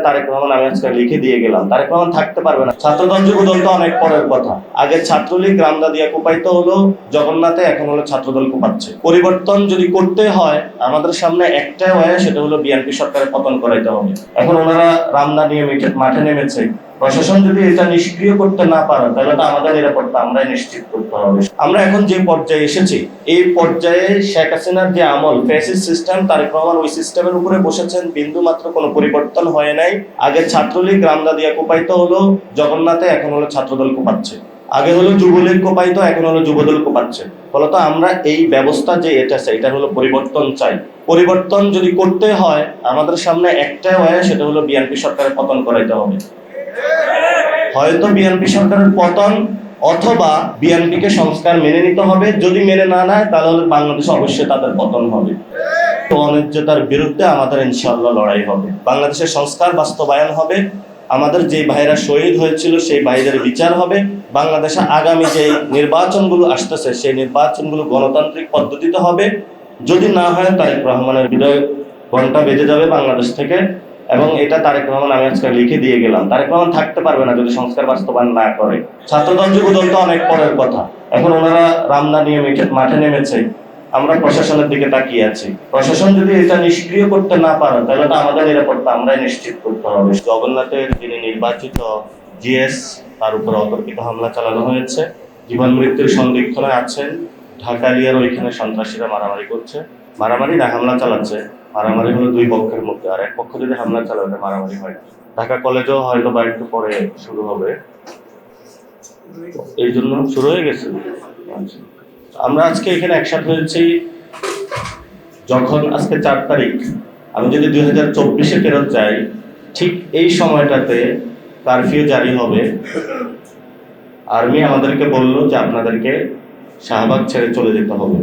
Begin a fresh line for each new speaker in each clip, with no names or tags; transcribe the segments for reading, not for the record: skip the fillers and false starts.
তারেক রহমান আমি আজকে লিখে দিয়ে গেলাম, তারেক রহমান থাকতে পারবে না। ছাত্রদল যুবদল তো অনেক পরের কথা। আগে ছাত্রলীগ রামদা দিয়া কোপাইত হলো জগন্নাথে, এখন হলো ছাত্রদল কোপাচ্ছে। পরিবর্তন যদি করতে হয় আমাদের সামনে একটাই ওয়ে, সেটা হলো বিএনপি সরকারের পতন করাইতে হবে। এখন ওনারা রামদা নিয়ে মাঠে নেমেছে, প্রশাসন যদি এটা নিষ্ক্রিয় করতে না পারে তাহলে তো আমাদের নিরাপত্তা আমরাই নিশ্চিত করতে হবে। আমরা এখন যে পর্যায়ে এসেছি, এই পর্যায়ে শেখ হাসিনার যে আমল ফ্যাসিস্ট সিস্টেম, তারেক রহমান ওই সিস্টেমের উপরে বসেছেন, বিন্দু মাত্র কোনো পরিবর্তন হয় নাই। আগে ছাত্রলীগ রামদা দিয়া কোপাইতো হলো জগন্নাথে, এখন হলো ছাত্রদল কোপাচ্ছে। আগে হলো যুবলীগ কোপাইতো, এখন হলো যুবদল কোপাচ্ছে। ফলত আমরা এই ব্যবস্থা যে এটা হলো পরিবর্তন চাই। পরিবর্তন যদি করতে হয় আমাদের সামনে একটাই ওয়ে, সেটা হলো বিএনপি সরকারের পতন করাইতে হবে। হয়তো বিএনপি সরকারের পতন, অথবা বিএনপিকে সংস্কার মেনে নিতে হবে। যদি মেনে না নেয় তাহলে বাংলাদেশে অবশ্যই তাদের পতন হবে। অন্যায্যতার বিরুদ্ধে আমাদের ইনশাআল্লাহ লড়াই হবে। বাংলাদেশের সংস্কার বাস্তবায়ন হবে। আমাদের যে ভাইরা শহীদ হয়েছিল সেই ভাইদের বিচার হবে। বাংলাদেশে আগামী যে নির্বাচনগুলো আসতেছে সেই নির্বাচনগুলো গণতান্ত্রিক পদ্ধতিতে হবে। যদি না হয় তারেক রহমানের হৃদয় ঘন্টা বেজে যাবে বাংলাদেশ থেকে। এবং এটা তারেক রহমান আমি আজকে লিখে দিয়ে গেলাম, তারেক রহমান থাকতে পারবে না যদি সংস্কার বাস্তবায়ন না করে। ছাত্রদল যুবদল তো অনেক পরের কথা। এখন ওনারা রামদা নিয়ে মাঠে নেমেছে, আমরা প্রশাসনের দিকে তাকিয়ে আছি। প্রশাসন যদি এটা নিষ্ক্রিয় করতে না পারে তাহলে তো আমাদের নিরাপত্তা আমরাই নিশ্চিত করতে হবে। জগন্নাথের যিনি নির্বাচিত জিএস, তার উপর অতর্কিত হামলা চালানো হয়েছে। জীবন মৃত্যুর সন্দিগ্ধনে আছেন। ঢাকালিয়ার ওইখানে সন্ত্রাসীরা মারামারি করছে, মারামারি না হামলা চালাচ্ছে। মারামারি হলো দুই পক্ষের মধ্যে, আর এক পক্ষ যদি হামলা চালাবে মারামারি হয় না। ঢাকা কলেজেও হয়তো বা একটু পরে শুরু হবে, এই জন্য শুরু হয়ে গেছে। আমরা আজকে এখানে একসাথে হয়েছি যখন আজকে 4 তারিখ, আমি যদি 2024-এ ফেরত যাই, ঠিক এই সময়টাতে কারফিউ জারি হবে। আর্মি আমাদেরকে বললো যে আপনাদেরকে শাহবাগ ছেড়ে চলে যেতে হবে,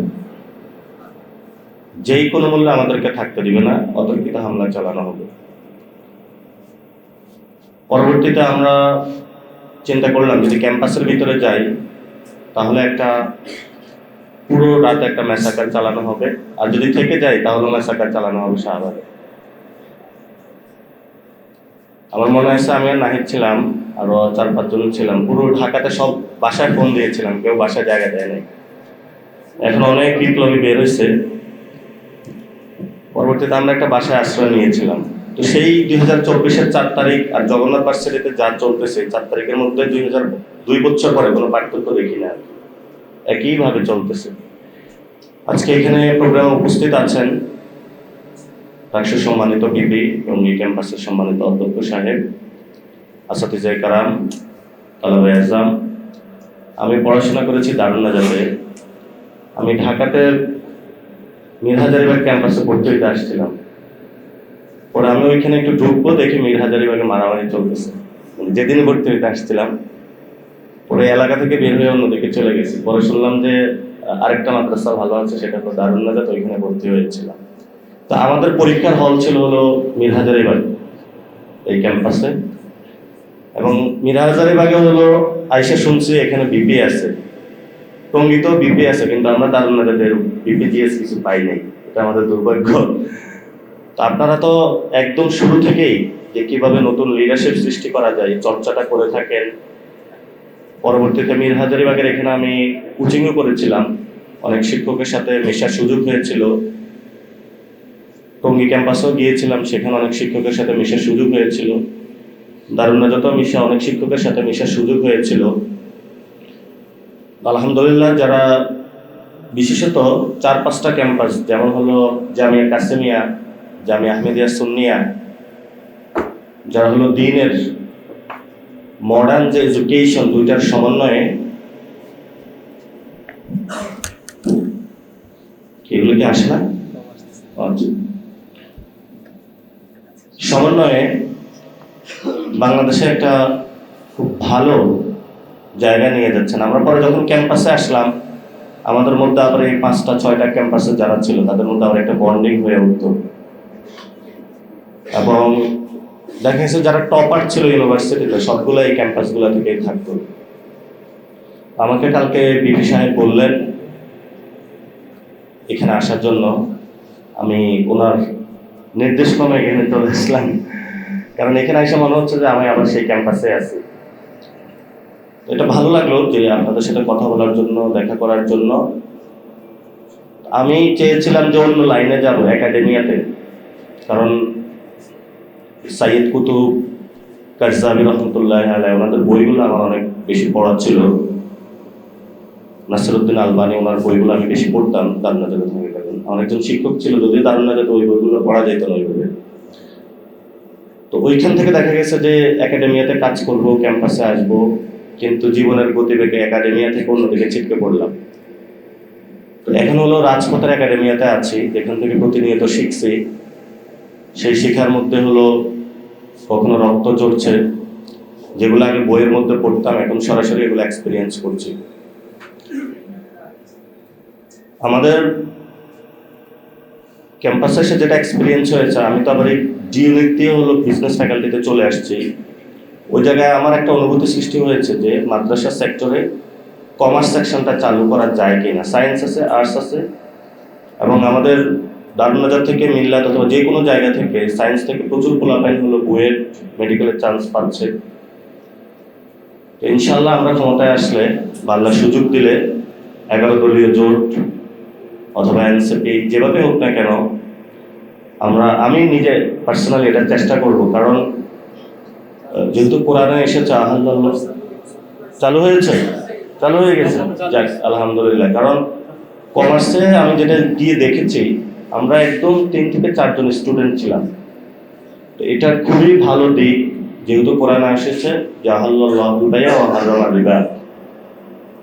যেই কোনো মূল্যে আমাদেরকে থাকতে দিবে না, অতর্কিত হামলা চালানো হবে। পরবর্তীতে আমরা চিন্তা করলাম যদি ক্যাম্পাসের ভিতরে যাই তাহলে একটা পুরো রাত একটা ম্যাসাকার চালানো হবে, আর যদি থেকে যাই তাহলে ম্যাসাকার চালানো হবে শাহবাগে। আমার মনে হয়েছে আমি আর নাহিদ ছিলাম, আরো 4-5 জন ছিলাম, পুরো ঢাকাতে সব বাসায় ফোন দিয়েছিলাম, কেউ বাসায় জায়গা দেয় নাই। এখন অনেক বিপ্লবী বের হয়েছে। পরবর্তীতে আমরা একটা বাসায় আশ্রয় নিয়েছিলাম। তো সেই 2024-এর 4 তারিখ আর জগন্নাথ ভার্সিটিতে যা চলতেছে 4 তারিখের মধ্যে 2 বছর পরে কোনো পার্থক্য দেখি না, একইভাবে চলতেছে। আজকে এখানে প্রোগ্রামে উপস্থিত আছেন রাষ্ট্র সম্মানিত বিপি এবং এই ক্যাম্পাসের সম্মানিত অধ্যক্ষ সাহেব, আসাতিজায়ে কারাম, তালেবে আজম। আমি পড়াশোনা করেছি দারুন্নাজাতে। আমি ঢাকাতে মীর হাজারীবাগ ক্যাম্পাসে ভর্তি হইতে আসছিলাম। পরে আমি ওইখানে একটু ঢুকবো, দেখি মীর হাজারীবাগে মারামারি চলতেছে। যেদিন ভর্তি হইতে আসছিলাম, পরে এলাকা থেকে বের হয়ে অন্যদিকে চলে গেছি। পরে শুনলাম যে আরেকটা মাদ্রাসা ভালো আছে, সেটা হলো দারুন্নাজাত, ওইখানে ভর্তি হয়েছিলাম। তো আমাদের পরীক্ষার হল ছিল হলো মীর হাজারীবাগ এই ক্যাম্পাসে। এবং মীর হাজারীবাগে হলো আইসা শুনছি এখানে বিপি আছে, টঙ্গীতেও বিপি আছে, কিন্তু আমরা দারুন্নাজাতের বিপি জিএস কিছু পাই নাই। এটা আমাদের দুর্ভাগ্য। তো আপনারা তো একদম শুরু থেকেই যে কিভাবে নতুন লিডারশিপ সৃষ্টি করা যায় চর্চাটা করে থাকেন। পরবর্তীতে মীর হাজারীবাগের এখানে আমি কোচিংও করেছিলাম, অনেক শিক্ষকের সাথে মেশার সুযোগ হয়েছিল। টঙ্গী ক্যাম্পাসেও গিয়েছিলাম, সেখানে অনেক শিক্ষকের সাথে মেশার সুযোগ হয়েছিল। দারুন্নাজাতেও অনেক শিক্ষকের সাথে মেশার সুযোগ হয়েছিল। আলহামদুলিল্লাহ, যারা বিশেষত 4-5টা ক্যাম্পাস, যেমন হলো জামিয়া কাসেমিয়া, জামিয়া আহমেদিয়া সুন্নিয়া, যারা হলো দ্বীনের মডার্ন যে এডুকেশন, দুইটার সমন্বয়ে, এগুলো কি আসে না, সমন্বয়ে বাংলাদেশে একটা খুব ভালো জায়গা নিয়ে যাচ্ছেন। আমরা পরে যখন ক্যাম্পাসে আসলাম, আমাদের মধ্যে আবার এই 5টা-6টা ক্যাম্পাসে যারা ছিল তাদের মধ্যে আবার একটা বন্ডিং হয়ে উঠত। এবং দেখা গেছে যারা টপার ছিল ইউনিভার্সিটিতে সবগুলো এই ক্যাম্পাসগুলো থেকেই থাকতো। আমাকে কালকে বিপি সাহেব বললেন এখানে আসার জন্য, আমি ওনার নির্দেশ ক্রমে এখানে চলে আসলাম। কারণ এখানে এসে মনে হচ্ছে যে আমি আবার সেই ক্যাম্পাসে আছি। এটা ভালো লাগলো যে আপনাদের সাথে কথা বলার জন্য, দেখা করার জন্য। আমি চেয়েছিলাম যে অন্য লাইনে যাব, একাডেমিয়াতে, কারণ সাইয়েদ কুতুব, কারজাবি রহমতুল্লাহ আলাইহি ওনাদের বইগুলো আমার অনেক বেশি পড়া ছিল। নাসিরউদ্দিন আলবানী ওনার বইগুলো আমি বেশি পড়তাম দারুন্নাজাতে থাকাকালীন। আমার একজন শিক্ষক ছিল, যদিও দারুন্নাজাতে ওই বইগুলো পড়া যেত না ওইভাবে। তো ওইখান থেকে দেখা গেছে যে একাডেমিয়াতে কাজ করব, ক্যাম্পাসে আসব, কিন্তু জীবনের গতিবেগে একাডেমিয়া থেকে অন্যদিকে ছিটকে পড়লাম। তো এখন হলো রাজপথের একাডেমিয়াতে আছি, এখান থেকে প্রতিনিয়ত শিখছি। সেই শেখার মধ্যে হলো কখনো রক্ত ঝরছে, যেগুলো আমি বইয়ের মধ্যে পড়তাম এখন সরাসরি এগুলো এক্সপিরিয়েন্স করছি। আমাদের ক্যাম্পাসে এসে যেটা এক্সপিরিয়েন্স হয়েছে, আমি তো আবার এই ডি ইউনিট দিয়ে হলো বিজনেস ফ্যাকাল্টিতে চলে আসছি। ওই জায়গায় আমার একটা অনুভূতি সৃষ্টি হয়েছে যে মাদ্রাসা সেক্টরে কমার্স সেকশনটা চালু করা যায় কিনা। সায়েন্স আছে, আর্টস আছে, এবং আমাদের দারুন্নাজাত থেকে, মিল্লাত অথবা যে কোনো জায়গা থেকে সায়েন্স থেকে প্রচুর পোলাপাইন হলো বুয়েট মেডিকেলের চান্স পাচ্ছে। তো ইনশাল্লাহ আমরা ক্ষমতায় আসলে বা আল্লাহ সুযোগ দিলে 11 দলীয় জোট অথবা এনসিপি যেভাবে হোক না কেন, আমি নিজে পার্সোনালি এটা চেষ্টা করব। কারণ যেহেতু কোরআনে এসেছে আল্লাহ চালু হয়ে গেছে, যাক আলহামদুলিল্লাহ। কারণ কমার্সে আমি যেটা গিয়ে দেখেছি, আমরা একদম 3 থেকে 4 জন স্টুডেন্ট ছিলাম। তো এটা খুবই ভালো দিক, যেহেতু কোরআনে এসেছে যে আহাল্লাহুল বাই'a ওয়া হারামার রিবা।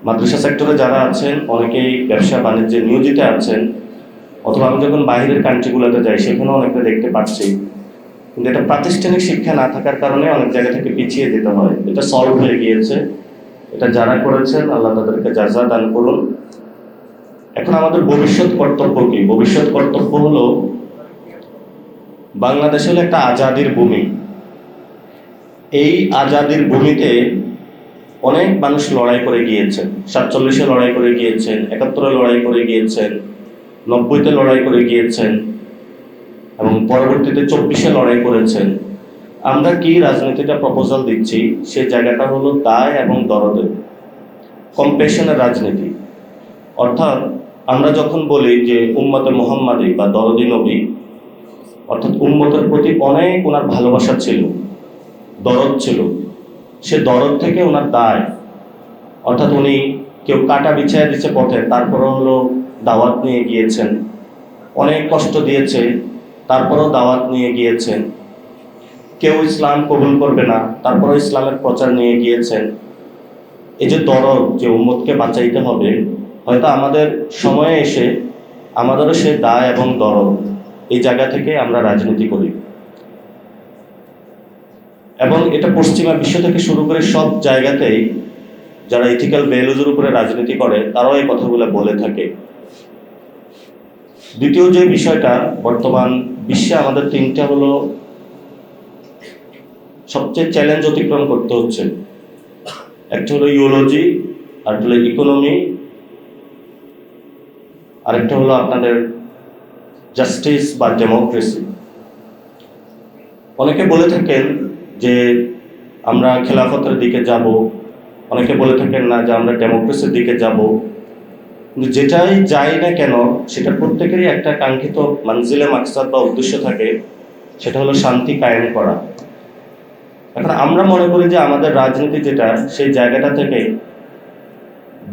মাদ্রাসা সেক্টরে যারা আছেন অনেকেই ব্যবসা বাণিজ্যে নিয়োজিত আছেন, অথবা আমি যখন বাইরের কান্ট্রিগুলোতে যাই সেখানেও অনেকটা দেখতে পাচ্ছি। কিন্তু এটা প্রাতিষ্ঠানিক শিক্ষা না থাকার কারণে অনেক জায়গা থেকে পিছিয়ে যেতে হয়। এটা সলভ হয়ে গিয়েছে, এটা যারা করেছেন আল্লাহ তাদেরকে জাযা দান করুন। এখন আমাদের ভবিষ্যৎ কর্তব্য কি? ভবিষ্যৎ কর্তব্য হলো, বাংলাদেশ হলো একটা আজাদির ভূমি। এই আজাদির ভূমিতে অনেক মানুষ লড়াই করে গিয়েছেন। 47-এ লড়াই করে গিয়েছেন, 71-এ লড়াই করে গিয়েছেন, 90-তে লড়াই করে গিয়েছেন, এবং পরবর্তীতে 24-এ লড়াই করেছেন। আমরা কি রাজনীতিটা প্রপোজাল দিচ্ছি, সেই জায়গাটা হলো দায় এবং দরদের, কম্পেশনের রাজনীতি। অর্থাৎ আমরা যখন বলি যে উম্মতে মুহাম্মাদি বা দরদি নবী, অর্থাৎ উম্মতের প্রতি অনেক ওনার ভালোবাসা ছিল, দরদ ছিল। সে দরদ থেকে ওনার দায়, অর্থাৎ উনি কেউ কাটা বিছায়া দিচ্ছে পথে, তারপরে হলো দাওয়াত নিয়ে গিয়েছেন। অনেক কষ্ট দিয়েছে, তারপরেও দাওয়াত নিয়ে গিয়েছেন। কেউ ইসলাম কবুল করবে না, তারপরেও ইসলামের প্রচার নিয়ে গিয়েছেন। এই যে দরদ, যে উম্মতকে বাঁচাইতে হবে, হয়তো আমাদের সময়ে এসে আমাদেরও সে দায় এবং দরদ, এই জায়গা থেকে আমরা রাজনীতি করি। এবং এটা পশ্চিমা বিশ্ব থেকে শুরু করে সব জায়গাতেই যারা ইথিক্যাল ভ্যালুজের উপরে রাজনীতি করে তারাও এই কথাগুলো বলে থাকে। দ্বিতীয় যে বিষয়টা, বর্তমান বিশ্বে আমাদের 3টা হলো সবচেয়ে চ্যালেঞ্জ অতিক্রম করতে হচ্ছে। একটা হলো ইওলজি, আরেকটা হলো ইকোনমি, আরেকটা হলো আপনাদের জাস্টিস বা ডেমোক্রেসি। অনেকে বলে থাকেন যে আমরা খেলাফতের দিকে যাব, অনেকে বলে থাকেন না যে আমরা ডেমোক্রেসির দিকে যাব। কিন্তু যেটাই যাই না কেন, সেটা প্রত্যেকেরই একটা কাঙ্ক্ষিত মানজিলে মাকসাদ বা উদ্দেশ্য থাকে, সেটা হলো শান্তি কায়েম করা। এখন আমরা মনে করি যে আমাদের রাজনীতি যেটা, সেই জায়গাটা থেকে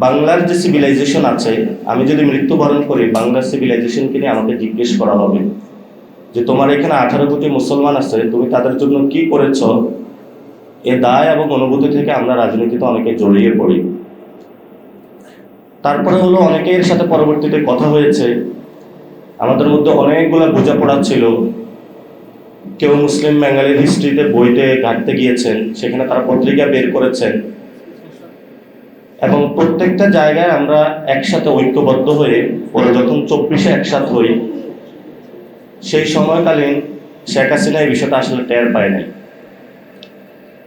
বাংলার যে সিভিলাইজেশন আছে, আমি যদি মৃত্যুবরণ করি, বাংলার সিভিলাইজেশনকে নিয়ে আমাকে জিজ্ঞেস করা হবে যে তোমার এখানে 18 কোটি মুসলমান আছে, তুমি তাদের জন্য কি করেছ। এ দায় এবং অনুভূতি থেকে আমরা রাজনীতিতে অনেকে জড়িয়ে পড়ি। তারপরে হলো অনেকের সাথে পরবর্তীতে কথা হয়েছে, আমাদের মধ্যে অনেকগুলো বোঝাপড়া ছিল। কেউ মুসলিম বাঙালির হিস্ট্রিতে বইতে ঘাটতে গিয়েছেন, সেখানে তারা পত্রিকা বের করেছেন, এবং প্রত্যেকটা জায়গায় আমরা একসাথে ঐক্যবদ্ধ হয়ে পরে যখন 24-এ একসাথ হই, সেই সময়কালীন শেখ হাসিনা এই বিষয়টা আসলে টের পায় নাই।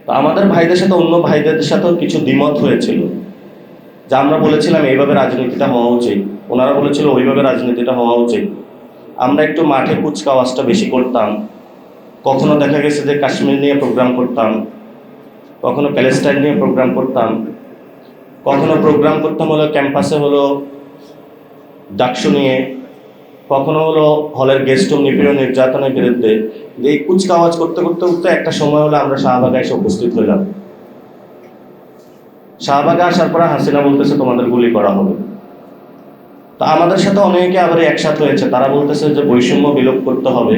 তো আমাদের ভাইদের সাথে অন্য ভাইদের সাথেও কিছু দ্বিমত হয়েছিল, যা আমরা বলেছিলাম এইভাবে রাজনীতিটা হওয়া উচিত, ওনারা বলেছিল ওইভাবে রাজনীতিটা হওয়া উচিত। আমরা একটু মাঠে কুচকাওয়াজটা বেশি করতাম, কখনো দেখা গেছে যে কাশ্মীর নিয়ে প্রোগ্রাম করতাম, কখনো প্যালেস্টাইন নিয়ে প্রোগ্রাম করতাম, কখনো প্রোগ্রাম করতাম হলো ক্যাম্পাসে হলো ডাকসু নিয়ে, কখনো হলো হলের গেস্ট রুম নিপীড়ন নির্যাতনের বিরুদ্ধে। এই কুচকাওয়াজ করতে করতে করতে একটা সময় হলো আমরা শাহবাগে এসে উপস্থিত হইলাম। শাহবাগে আসার পরে হাসিনা বলতেছে তোমাদের গুলি করা হবে। তা আমাদের সাথে অনেকে আবার একসাথে হয়েছে, তারা বলতেছে যে বৈষম্য বিলোপ করতে হবে।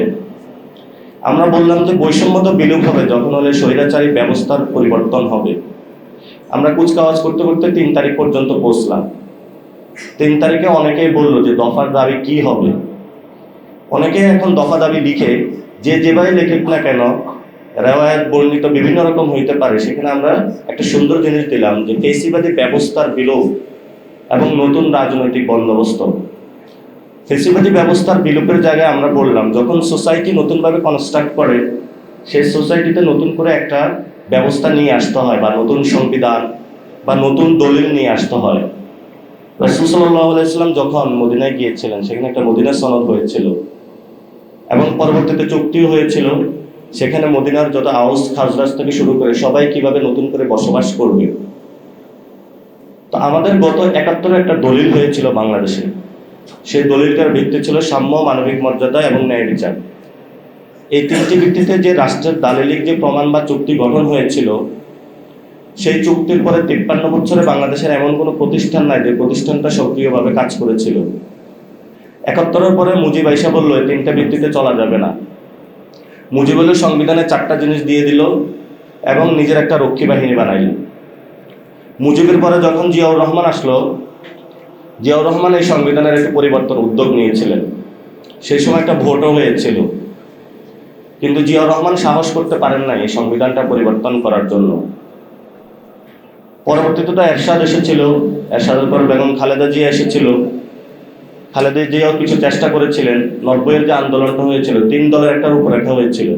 আমরা বললাম যে বৈষম্য তো বিলোপ হবে যখন হলে স্বৈরাচারী ব্যবস্থার পরিবর্তন হবে। আমরা কুচকাওয়াজ করতে করতে 3 তারিখ পর্যন্ত পৌঁছলাম। 3 তারিখে অনেকেই বললো যে দফার দাবি কি হবে। অনেকে এখন দফা দাবি লিখে যে যেভাবে লেখুক না কেন, রেওয়ায়ত বর্ণিত বিভিন্ন রকম হইতে পারে, সেখানে আমরা একটা সুন্দর জিনিস দিলাম যে ফেসিবাদী ব্যবস্থার বিলোপ এবং নতুন রাজনৈতিক বন্দোবস্ত। ফেসিবাদী ব্যবস্থার বিলোপের জায়গায় আমরা বললাম যখন সোসাইটি নতুনভাবে কনস্ট্রাক্ট করে, সেই সোসাইটিতে নতুন করে একটা ব্যবস্থা নিয়ে আসতে হয়, বা নতুন সংবিধান বা নতুন দলিল নিয়ে আসতে হয়। রাসূল সাল্লাল্লাহু আলাইহি ওয়াসাল্লাম যখন মদিনায় গিয়েছিলেন, সেখানে একটা মদিনা সনদ হয়েছিল এবং পরবর্তীতে চুক্তিও হয়েছিল। সেখানে মদিনার যত আউস খাজরাজ থেকে শুরু করে সবাই কিভাবে নতুন করে বসবাস করবে। তো আমাদের গত ৭১ একটা দলিল হয়েছিল বাংলাদেশে। সেই দলিলটার ভিত্তি ছিল সাম্য, মানবিক মর্যাদা এবং ন্যায় বিচার। এই 3টি ভিত্তিতে যে রাষ্ট্রের দালিলিক যে প্রমাণ বা চুক্তি গঠন হয়েছিল, সেই চুক্তির পরে 53 বছরে বাংলাদেশের এমন কোনো প্রতিষ্ঠান নাই যে প্রতিষ্ঠানটা সক্রিয়ভাবে কাজ করেছিল। ৭১-এর পরে মুজিব আইসা বললো এই 3টা ভিত্তিতে চলা যাবে না। মুজিব হলো সংবিধানে 4টা জিনিস দিয়ে দিল এবং নিজের একটা রক্ষী বাহিনী বানাইল। মুজিবের পরে যখন জিয়াউর রহমান আসলো, জিয়াউর রহমান এই সংবিধানের একটা পরিবর্তন উদ্যোগ নিয়েছিলেন। সেই সময় একটা ভোটও হয়েছিল, কিন্তু জিয়াউর রহমান সাহস করতে পারেন না এই সংবিধানটা পরিবর্তন করার জন্য। পরবর্তীতে তো এরশাদ এসেছিল, এরশাদের পর বেগম খালেদা জিয়া এসেছিল। খালেদা জিয়াও কিছু চেষ্টা করেছিলেন। 90-এর যে আন্দোলনটা হয়েছিল, 3 দলের একটা রূপরেখা হয়েছিল,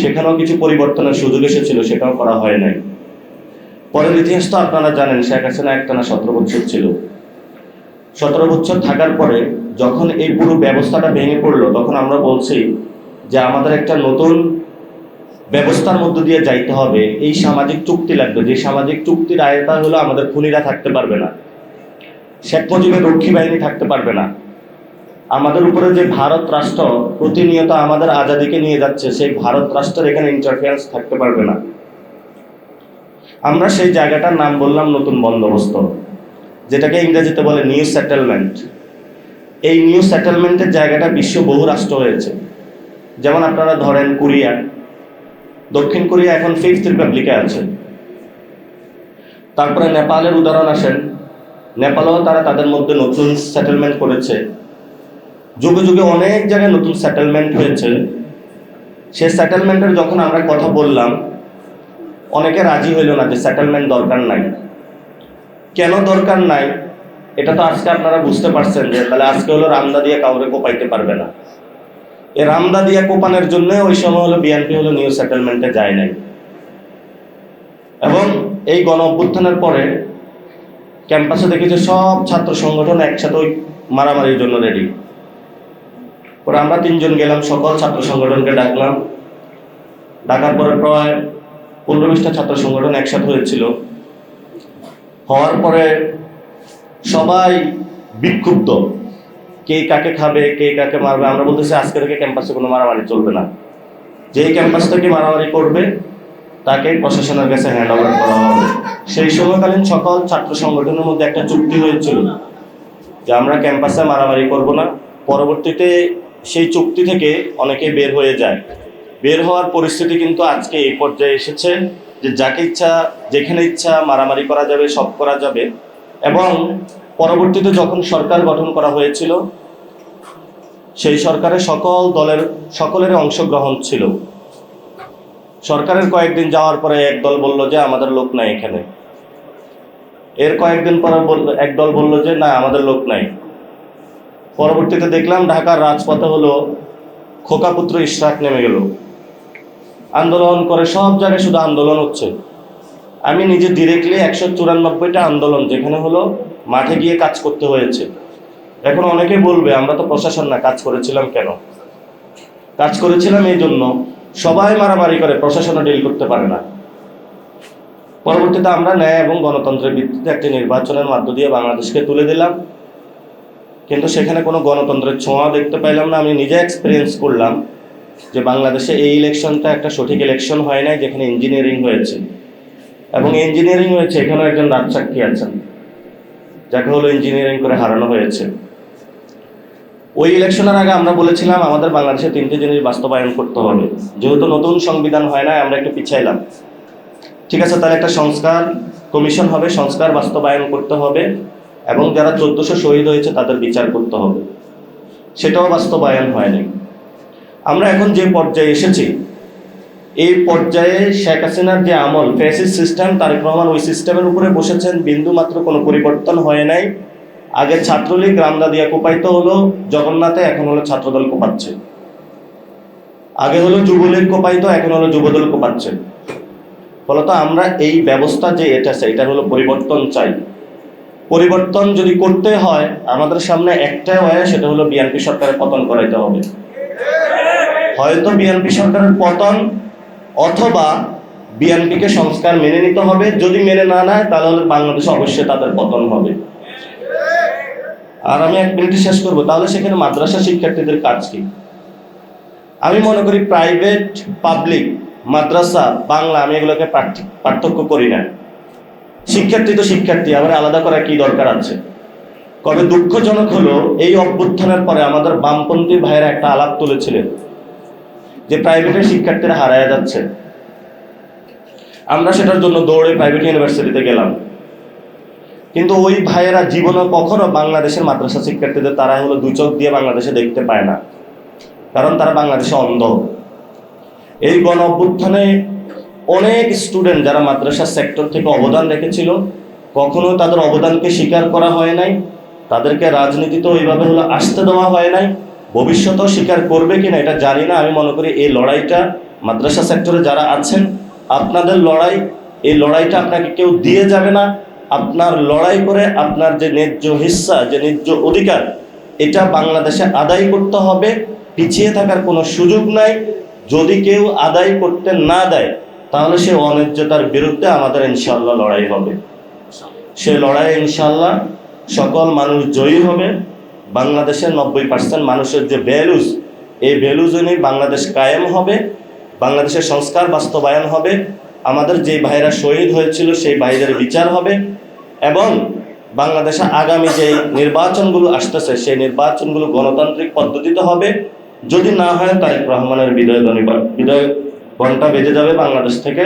সেখানেও কিছু পরিবর্তনের সুযোগ এসেছিল, সেটাও করা হয় নাই। পরের ইতিহাস তো আপনারা জানেন, শেখ হাসিনা একটানা 17 বছর ছিল। 17 বছর থাকার পরে যখন এই পুরো ব্যবস্থাটা ভেঙে পড়লো, তখন আমরা বলছি যে আমাদের একটা নতুন ব্যবস্থার মধ্য দিয়ে যাইতে হবে। এই সামাজিক চুক্তি লাগবে, যে সামাজিক চুক্তির আয়তা হলো আমাদের খুনিরা থাকতে পারবে না, শেখ মুজিবের রক্ষী বাহিনী থাকতে পারবে না, আমাদের উপরে যে ভারত রাষ্ট্র প্রতিনিয়ত আমাদের আজাদিকে নিয়ে যাচ্ছে, সেই ভারত রাষ্ট্রের এখানে ইন্টারফেয়ারেন্স থাকতে পারবে না। আমরা সেই জায়গাটার নাম বললাম নতুন বন্দোবস্ত, যেটাকে ইংরেজিতে বলে নিউ সেটেলমেন্ট। এই নিউ সেটেলমেন্টের জায়গাটা বিশ্ব বহু রাষ্ট্র হয়েছে। যেমন আপনারা ধরেন কোরিয়া, দক্ষিণ কোরিয়া এখন 5th রিপাবলিকে আছে। তারপরে নেপালের উদাহরণ আসেন, নেপালেও তারা তাদের মধ্যে নতুন সেটেলমেন্ট করেছে। যুগে যুগে অনেক জায়গায় নতুন সেটেলমেন্ট হয়েছে। সেই সেটেলমেন্টের যখন আমরা কথা বললাম, অনেকে রাজি হইল না যে সেটেলমেন্ট দরকার নাই। কেন দরকার নাই এটা তো আজকে আপনারা বুঝতে পারছেন, যে তাহলে আজকে হলো রামদা দিয়ে কাউরে কোপাইতে পারবে না। এই রামদা দিয়ে কোপানোর জন্য ওই সময় হলো বিএনপি হলো নিউ সেটেলমেন্টে যায় নাই। এবং এই গণ অভ্যুত্থানের পরে ক্যাম্পাসে দেখেছে সব ছাত্র সংগঠন একসাথে ওই মারামারির জন্য রেডি। পরে আমরা 3 জন গেলাম, সকল ছাত্র সংগঠনকে ডাকলাম। ডাকার পরে প্রায় 15-20টা ছাত্র সংগঠন একসাথে হয়েছিল। হওয়ার পরে সবাই বিক্ষুব্ধ, কে কাকে খাবে, কে কাকে মারবে। আমরা বলতেছি আজকে থেকে ক্যাম্পাসে কোনো মারামারি চলবে না। যেই ক্যাম্পাস থেকে মারামারি করবে তাকে প্রশাসনের কাছে হ্যান্ড ওভার করা হবে। সেই সময়কালীন সকল ছাত্র সংগঠনের মধ্যে একটা চুক্তি হয়েছিল যে আমরা ক্যাম্পাসে মারামারি করব না। পরবর্তীতে সেই চুক্তি থেকে অনেকে বের হয়ে যায়। বের হওয়ার পরিস্থিতি কিন্তু আজকে এই পর্যায়ে এসেছে যে যাকে ইচ্ছা যেখানে ইচ্ছা মারামারি করা যাবে, সব করা যাবে। এবং পরবর্তীতে যখন সরকার গঠন করা হয়েছিল, সেই সরকারে সকল দলের সকলের অংশগ্রহণ ছিল। সরকারের কয়েকদিন যাওয়ার পরে এক দল বলল যে আমাদের লোক নাই এখানে। এর কয়েকদিন পরে এক দল বলল যে না আমাদের লোক নাই। পরবর্তীতে দেখলাম ঢাকার রাজপথে হলো খোকাপুত্র ইশরাক নেমে গেল, আন্দোলন করে। সব জায়গায় শুধু আন্দোলন হচ্ছে। আমি নিজে ডিরেক্টলি 194টা আন্দোলন যেখানে হলো মাঠে গিয়ে কাজ করতে হয়েছে। এখন অনেকে বলবে আমরা তো প্রশাসন না, কাজ করেছিলাম কেন? কাজ করেছিলাম এই জন্য সবাই মারামারি করে, প্রশাসনও ডিল করতে পারে না। পরবর্তীতে আমরা ন্যায় এবং গণতন্ত্রের ভিত্তিতে একটি নির্বাচনের মধ্য দিয়ে বাংলাদেশকে তুলে দিলাম, কিন্তু সেখানে কোনো গণতন্ত্রের ছোঁয়া দেখতে পাইলাম না। আমি নিজে এক্সপিরিয়েন্স করলাম যে বাংলাদেশে এই ইলেকশনটা একটা সঠিক ইলেকশন হয় নাই, যেখানে ইঞ্জিনিয়ারিং হয়েছে, এবং ইঞ্জিনিয়ারিং হয়েছে এখানেও একজন রাজসাক্ষী আছেন যাকে হলো ইঞ্জিনিয়ারিং করে হারানো হয়েছে। ওই ইলেকশনের আগে আমরা বলেছিলাম আমাদের বাংলাদেশে 3টি জিনিস বাস্তবায়ন করতে হবে। যেহেতু নতুন সংবিধান হয় না, আমরা একটু পিছাইলাম। ঠিক আছে, তাহলে একটা সংস্কার কমিশন হবে, সংস্কার বাস্তবায়ন করতে হবে, এবং যারা 1400 শহীদ হয়েছে তাদের বিচার করতে হবে। সেটাও বাস্তবায়ন হয়নি। আমরা এখন যে পর্যায়ে এসেছি, এই পর্যায়ে শেখ হাসিনার যে আমল, ফ্যাসিস্ট সিস্টেম, তারেক রহমান ওই সিস্টেমের উপরে বসেছেন, বিন্দু মাত্র কোনো পরিবর্তন হয় নাই। আগে ছাত্রলীগ রামদা দিয়া কোপাইতে হলো জগন্নাথে, এখন হলো ছাত্রদল কোপাচ্ছে। আগে হলো যুবলীগ কোপাইতো, এখন হলো যুবদল কোপাচ্ছে। ফলত আমরা এই ব্যবস্থা যে এটা হলো পরিবর্তন চাই। পরিবর্তন যদি করতে হয় আমাদের সামনে একটাই হয়, সেটা হলো বিএনপি সরকারের পতন করাইতে হবে। হয়তো বিএনপি সরকারের পতন, অথবা বিএনপিকে সংস্কার মেনে নিতে হবে। যদি মেনে না নেয় তাহলে বাংলাদেশে অবশ্যই তাদের পতন হবে। আর আমি 1 মিনিটে শেষ করব। তাহলে সেখানে মাদ্রাসা শিক্ষার্থীদের কাজ কি? আমি মনে করি প্রাইভেট, পাবলিক, মাদ্রাসা, বাংলা, আমি এগুলোকে পার্থক্য করি না। শিক্ষার্থী তো শিক্ষার্থী, আবার আলাদা করা কি দরকার আছে? কবে দুঃখজনক হলো, এই অভ্যুত্থানের পরে আমাদের বামপন্থী ভাইয়েরা একটা আলাপ তুলেছিলেন যে প্রাইভেটের শিক্ষার্থীরা হারায় যাচ্ছে। আমরা সেটার জন্য দৌড়ে প্রাইভেট ইউনিভার্সিটিতে গেলাম, কিন্তু ওই ভাইয়েরা জীবনে কখনো বাংলাদেশের মাদ্রাসা শিক্ষার্থীদের তারা হলো 2 চোখ দিয়ে বাংলাদেশে দেখতে পায় না, কারণ তারা বাংলাদেশে অন্ধ। এই গণ অভ্যুত্থানে অনেক স্টুডেন্ট যারা মাদ্রাসা সেক্টর থেকে অবদান রেখেছিল, কখনো তাদের অবদানকে স্বীকার করা হয় নাই, তাদেরকে রাজনীতিতে ওইভাবে হলো আসতে দেওয়া হয় নাই। ভবিষ্যতেও স্বীকার করবে কিনা এটা জানি না। আমি মনে করি এই লড়াইটা মাদ্রাসা সেক্টরে যারা আছেন, আপনাদের লড়াই, এই লড়াইটা আপনাকে কেউ দিয়ে যাবে না। আপনার লড়াই করে আপনার যে ন্যায্য হিস্সা, যে ন্যায্য অধিকার, এটা বাংলাদেশে আদায় করতে হবে। পিছিয়ে থাকার কোনো সুযোগ নাই। যদি কেউ আদায় করতে না দেয় তাহলে সে অন্যায্যতার বিরুদ্ধে আমাদের ইনশাল্লাহ লড়াই হবে। সে লড়াই ইনশাল্লাহ সকল মানুষ জয়ী হবে। বাংলাদেশের 90% মানুষের যে ভ্যালুজ, এই ভ্যালুজ নিয়ে বাংলাদেশ কায়েম হবে, বাংলাদেশের সংস্কার বাস্তবায়ন হবে, আমাদের যে ভাইরা শহীদ হয়েছিল সেই ভাইদের বিচার হবে, এবং বাংলাদেশে আগামী যে নির্বাচনগুলো আসতেছে সেই নির্বাচনগুলো গণতান্ত্রিক পদ্ধতিতে হবে। যদি না হয় তারেক রহমানের বিদায় ঘণ্টা বেজে যাবে বাংলাদেশ থেকে,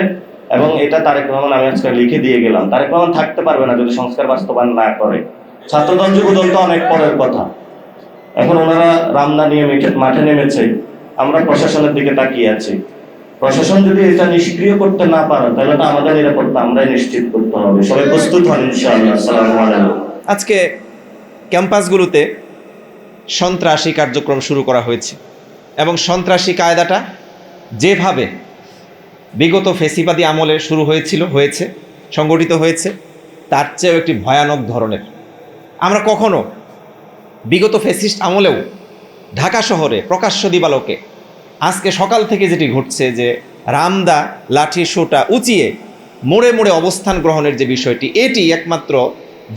এবং এটা তারেক রহমান, আমি আজকে লিখে দিয়ে গেলাম, তারেক রহমান থাকতে পারবে না যদি সংস্কার বাস্তবায়ন না করে। ছাত্রদল যুবদল তো অনেক পরের কথা, এখন ওনারা রামদা নিয়ে মাঠে নেমেছে, আমরা প্রশাসনের দিকে তাকিয়ে আছি। প্রশাসন যদি এটা নিষ্ক্রিয় করতে না পারে তাহলে তো আমাদের নিরাপত্তা আমরাই নিশ্চিত করতে হবে। সবাই প্রস্তুত হন ইনশাআল্লাহ। আসসালামু আলাইকুম।
আজকে ক্যাম্পাসগুলোতে সন্ত্রাসী কার্যক্রম শুরু করা হয়েছে, এবং সন্ত্রাসী কায়দাটা যেভাবে বিগত ফেসিবাদী আমলে শুরু হয়েছে সংগঠিত হয়েছে, তার চেয়েও একটি ভয়ানক ধরনের। আমরা কখনো বিগত ফেসিস্ট আমলেও ঢাকা শহরে প্রকাশ্য দিবালোকে আজকে সকাল থেকে যেটি ঘটছে, যে রামদা লাঠি সোটা উঁচিয়ে মোড়ে মোড়ে অবস্থান গ্রহণের যে বিষয়টি, এটি একমাত্র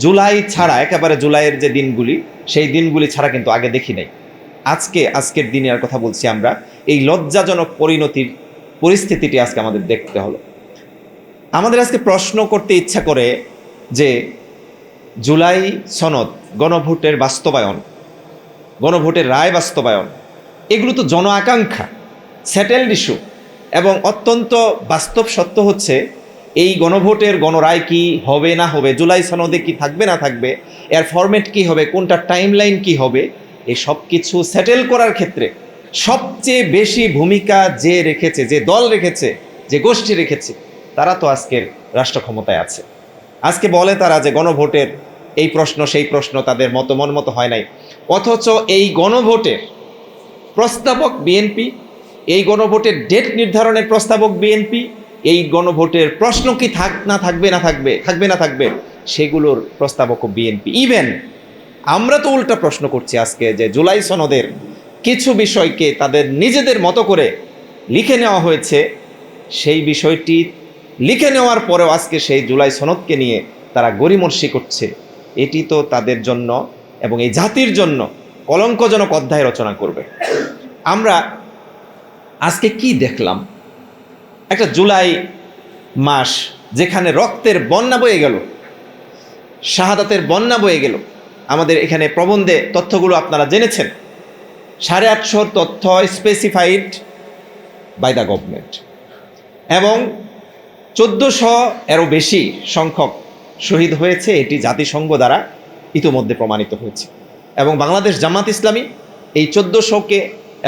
জুলাই ছাড়া, একেবারে জুলাইয়ের যে দিনগুলি, সেই দিনগুলি ছাড়া কিন্তু আগে দেখি নাই। আজকের দিনের কথা বলছি আমরা, এই লজ্জাজনক পরিস্থিতিটি আজকে আমাদের দেখতে হলো। আমাদের আজকে প্রশ্ন করতে ইচ্ছা করে যে জুলাই সনদ, গণভোটের বাস্তবায়ন, গণভোটের রায় বাস্তবায়ন, এগুলো তো জন আকাঙ্ক্ষা, সেটেলড ইস্যু, এবং অত্যন্ত বাস্তব সত্য হচ্ছে এই গণভোটের গণরায় কি হবে না হবে, জুলাই সনদে কি থাকবে না থাকবে, এর ফরম্যাট কি হবে, কোনটা টাইমলাইন কি হবে, এই সব কিছু সেটেল করার ক্ষেত্রে সবচেয়ে বেশি ভূমিকা যে রেখেছে, যে দল রেখেছে, যে গোষ্ঠী রেখেছে, তারা তো আজকের রাষ্ট্র ক্ষমতায় আছে। আজকে বলে তারা যে গণভোটের এই প্রশ্ন সেই প্রশ্ন তাদের মন মতো হয় নাই, অথচ এই গণভোটের প্রস্তাবক বিএনপি, এই গণভোটের ডেট নির্ধারণের প্রস্তাবক বিএনপি, এই গণভোটের প্রশ্ন কি থাকবে না থাকবে সেগুলোর প্রস্তাবক বিএনপি। ইভেন আমরা তো উল্টা প্রশ্ন করছি আজকে, যে জুলাই সনদের কিছু বিষয়কে তাদের নিজেদের মতো করে লিখে নেওয়া হয়েছে, সেই বিষয়টি লিখে নেওয়ার পরেও আজকে সেই জুলাই সনদকে নিয়ে তারা গড়িমসি করছে, এটি তো তাদের জন্য এবং এই জাতির জন্য কলঙ্কজনক অধ্যায় রচনা করবে। আমরা আজকে কি দেখলাম? একটা জুলাই মাস যেখানে রক্তের বন্যা বয়ে গেল, শাহাদাতের বন্যা বয়ে গেল। আমাদের এখানে প্রবন্ধে তথ্যগুলো আপনারা জেনেছেন, 850 তথ্য স্পেসিফাইড বাই দ্য গভর্নমেন্ট, এবং 1400 এরও বেশি সংখ্যক শহীদ হয়েছে, এটি জাতিসংঘ দ্বারা ইতোমধ্যে প্রমাণিত হয়েছে। এবং বাংলাদেশ জামাত ইসলামী এই 1400কে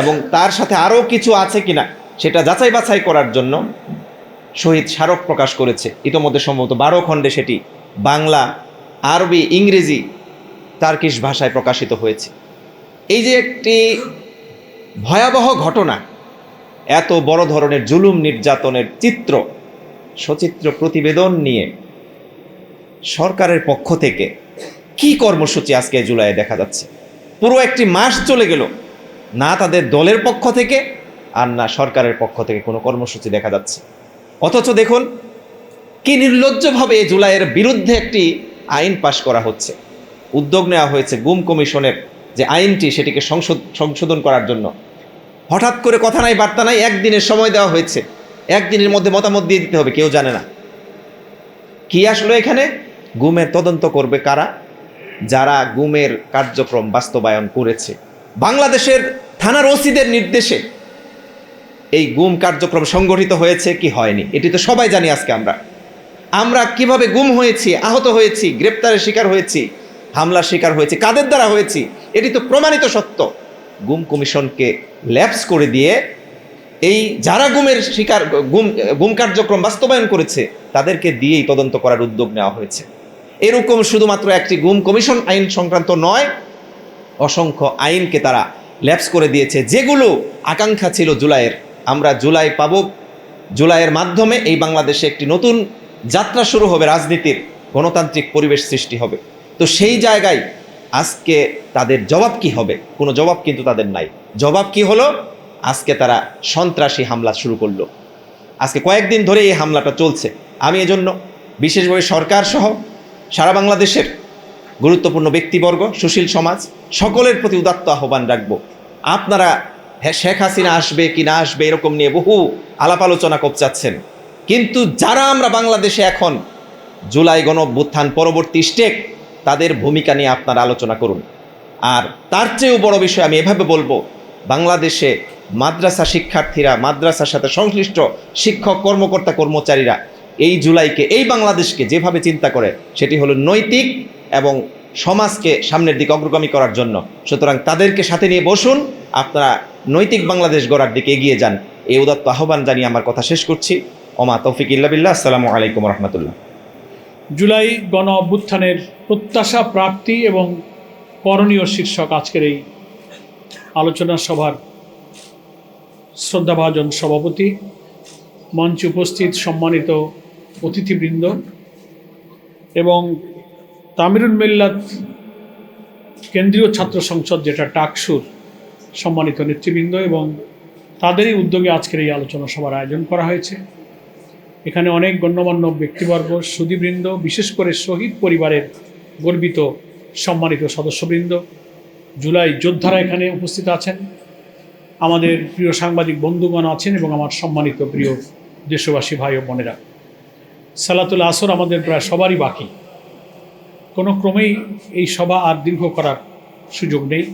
এবং তার সাথে আরও কিছু আছে কিনা সেটা যাচাই বাছাই করার জন্য শহীদ স্মারক প্রকাশ করেছে। ইতোমধ্যে সম্ভবত 12 খণ্ডে সেটি বাংলা, আরবি, ইংরেজি, টার্কিশ ভাষায় প্রকাশিত হয়েছে। এই যে একটি ভয়াবহ ঘটনা, এত বড় ধরনের জুলুম নির্যাতনের চিত্র, সচিত্র প্রতিবেদন নিয়ে সরকারের পক্ষ থেকে কি কর্মসূচি আজকে জুলাইয়ে দেখা যাচ্ছে? পুরো একটি মাস চলে গেল, না তাদের দলের পক্ষ থেকে আর না সরকারের পক্ষ থেকে কোনো কর্মসূচি দেখা যাচ্ছে। অথচ দেখুন কি নির্লজ্জভাবে জুলাইয়ের বিরুদ্ধে একটি আইন পাশ করা হচ্ছে। উদ্যোগ নেওয়া হয়েছে গুম কমিশনের যে আইনটি, সেটিকে সংশোধন করার জন্য। হঠাৎ করে কথা নাই বার্তা নাই, একদিনের সময় দেওয়া হয়েছে, একদিনের মধ্যে মতামত দিয়ে দিতে হবে। কেউ জানে না কি আসলে এখানে গুমের তদন্ত করবে কারা, যারা গুমের কার্যক্রম বাস্তবায়ন করেছে। বাংলাদেশের থানার ওসিদের নির্দেশে এই গুম কার্যক্রম সংগঠিত হয়েছে কি হয়নি, এটি তো সবাই জানি। আজকে আমরা কিভাবে গুম হয়েছি, আহত হয়েছি, গ্রেপ্তারের শিকার হয়েছি, হামলার শিকার হয়েছি, কাদের দ্বারা হয়েছি, এটি তো প্রমাণিত সত্য। গুম কমিশনকে ল্যাপস করে দিয়ে এই যারা গুমের শিকার, গুম কার্যক্রম বাস্তবায়ন করেছে তাদেরকে দিয়েই তদন্ত করার উদ্যোগ নেওয়া হয়েছে। এরকম শুধুমাত্র একটি গুম কমিশন আইন সংক্রান্ত নয়, অসংখ্য আইনকে তারা ল্যাপস করে দিয়েছে, যেগুলো আকাঙ্ক্ষা ছিল জুলাইয়ের। আমরা জুলাই পাব, জুলাইয়ের মাধ্যমে এই বাংলাদেশে একটি নতুন যাত্রা শুরু হবে, রাজনীতির গণতান্ত্রিক পরিবেশ সৃষ্টি হবে। তো সেই জায়গায় আজকে তাদের জবাব কি হবে? কোনো জবাব কিন্তু তাদের নাই। জবাব কি হলো? আজকে তারা সন্ত্রাসী হামলা শুরু করলো। আজকে কয়েকদিন ধরে এই হামলাটা চলছে। আমি এজন্য বিশেষভাবে সরকার সহ সারা বাংলাদেশের গুরুত্বপূর্ণ ব্যক্তিবর্গ, সুশীল সমাজ সকলের প্রতি উদাত্ত আহ্বান রাখবো। আপনারা শেখ হাসিনা আসবে কি না আসবে এরকম নিয়ে বহু আলাপ আলোচনা করছেন, কিন্তু যারা আমরা বাংলাদেশে এখন জুলাই গণঅভ্যুত্থান পরবর্তী স্টেপ, তাদের ভূমিকা নিয়ে আপনারা আলোচনা করুন। আর তার চেয়েও বড় বিষয় আমি এভাবে বলবো, বাংলাদেশে মাদ্রাসা শিক্ষার্থীরা, মাদ্রাসার সাথে সংশ্লিষ্ট শিক্ষক, কর্মকর্তা, কর্মচারীরা এই জুলাইকে, এই বাংলাদেশকে যেভাবে চিন্তা করে, সেটি হলো নৈতিক এবং সমাজকে সামনের দিকে অগ্রগামী করার জন্য। সুতরাং তাদেরকে সাথে নিয়ে বসুন, আপনারা নৈতিক বাংলাদেশ গড়ার দিকে এগিয়ে যান। এই উদাত্ত আহ্বান জানিয়ে আমার কথা শেষ করছি। ওমা তৌফিক ইল্লা বিল্লাহ। আসসালামু আলাইকুম রহমতুল্লাহ।
জুলাই গণ অভ্যুত্থানের প্রত্যাশা, প্রাপ্তি এবং করণীয় শীর্ষক আজকের এই আলোচনা সভার শ্রদ্ধাভাজন সভাপতি, মঞ্চে উপস্থিত সম্মানিত অতিথিবৃন্দ এবং তামিরুল মিল্লাত কেন্দ্রীয় ছাত্র সংসদ, যেটা টাকসুর সম্মানিত নেতৃবৃন্দ, এবং তাদেরই উদ্যোগে আজকের এই আলোচনা সভার আয়োজন করা হয়েছে। এখানে অনেক গণ্যমান্য ব্যক্তিবর্গ, সুধীবৃন্দ, বিশেষ করে শহীদ পরিবারের গর্বিত সম্মানিত সদস্যবৃন্দ, জুলাই যোদ্ধারা এখানে উপস্থিত আছেন, আমাদের প্রিয় সাংবাদিক বন্ধুগণ আছেন এবং আমার সম্মানিত প্রিয় দেশবাসী ভাই ও বোনেরা। সালাতুল আসর আমাদের প্রায় সবারই বাকি, কোনো ক্রমেই এই সভা আর দীর্ঘ করার সুযোগ নেই।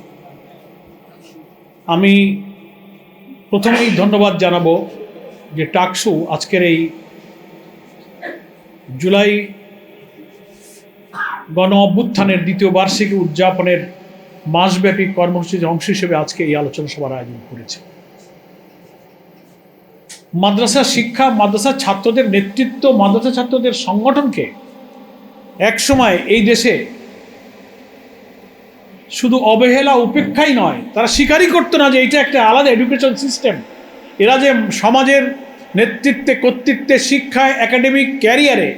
আমি প্রথমেই ধন্যবাদ জানাবো যে টাকসু আজকের এই জুলাই গণ অভ্যুত্থানের দ্বিতীয় বার্ষিকী উদযাপনের মাসব্যাপী কর্মসূচির অংশ হিসেবে আজকে এই আলোচনা সভার আয়োজন করেছে। মাদ্রাসা শিক্ষা, মাদ্রাসা ছাত্রদের নেতৃত্ব, মাদ্রাসা ছাত্রদের সংগঠনকে একসময় এই দেশে শুধু অবহেলা, উপেক্ষাই নয়, তারা স্বীকারই করতো না যে এটা একটা আলাদা এডুকেশন সিস্টেম। এরা যে সমাজের নেতৃত্বে, কর্তৃত্বে, শিক্ষায়, একাডেমিক ক্যারিয়ারে,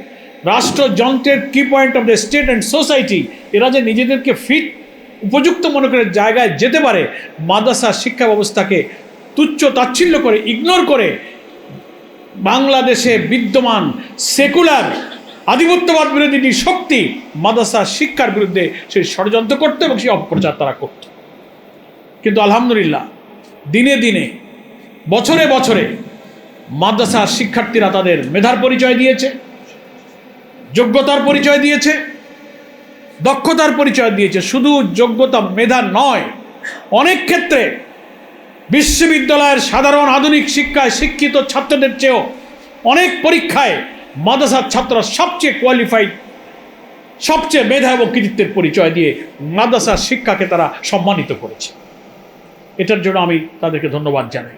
রাষ্ট্রযন্ত্রের কি point of the state and society, এরা যে নিজেদেরকে ফিট, উপযুক্ত মনে করে জায়গায় যেতে পারে, মাদ্রাসা শিক্ষা ব্যবস্থাকে তুচ্ছ তাচ্ছিল্য করে, ইগনোর করে বাংলাদেশে বিদ্যমান সেকুলার আধিপত্যবাদ বিরোধী শক্তি মাদ্রাসা শিক্ষার বিরুদ্ধে সেই ষড়যন্ত্র করতো এবং সেই অপপ্রচার তারা করত। কিন্তু আলহামদুলিল্লাহ দিনে দিনে বছরে বছরে মাদ্রাসার শিক্ষার্থীরা তাদের মেধার পরিচয় দিয়েছে, যোগ্যতার পরিচয় দিয়েছে, দক্ষতার পরিচয় দিয়েছে। শুধু যোগ্যতা মেধা নয়, অনেক ক্ষেত্রে বিশ্ববিদ্যালয়ের সাধারণ আধুনিক শিক্ষায় শিক্ষিত ছাত্রদের চেয়েও অনেক পরীক্ষায় মাদ্রাসার ছাত্ররা সবচেয়ে কোয়ালিফাইড, সবচেয়ে মেধা এবং কৃতিত্বের পরিচয় দিয়ে মাদ্রাসার শিক্ষাকে তারা সম্মানিত করেছে। এটার জন্য আমি তাদেরকে ধন্যবাদ জানাই।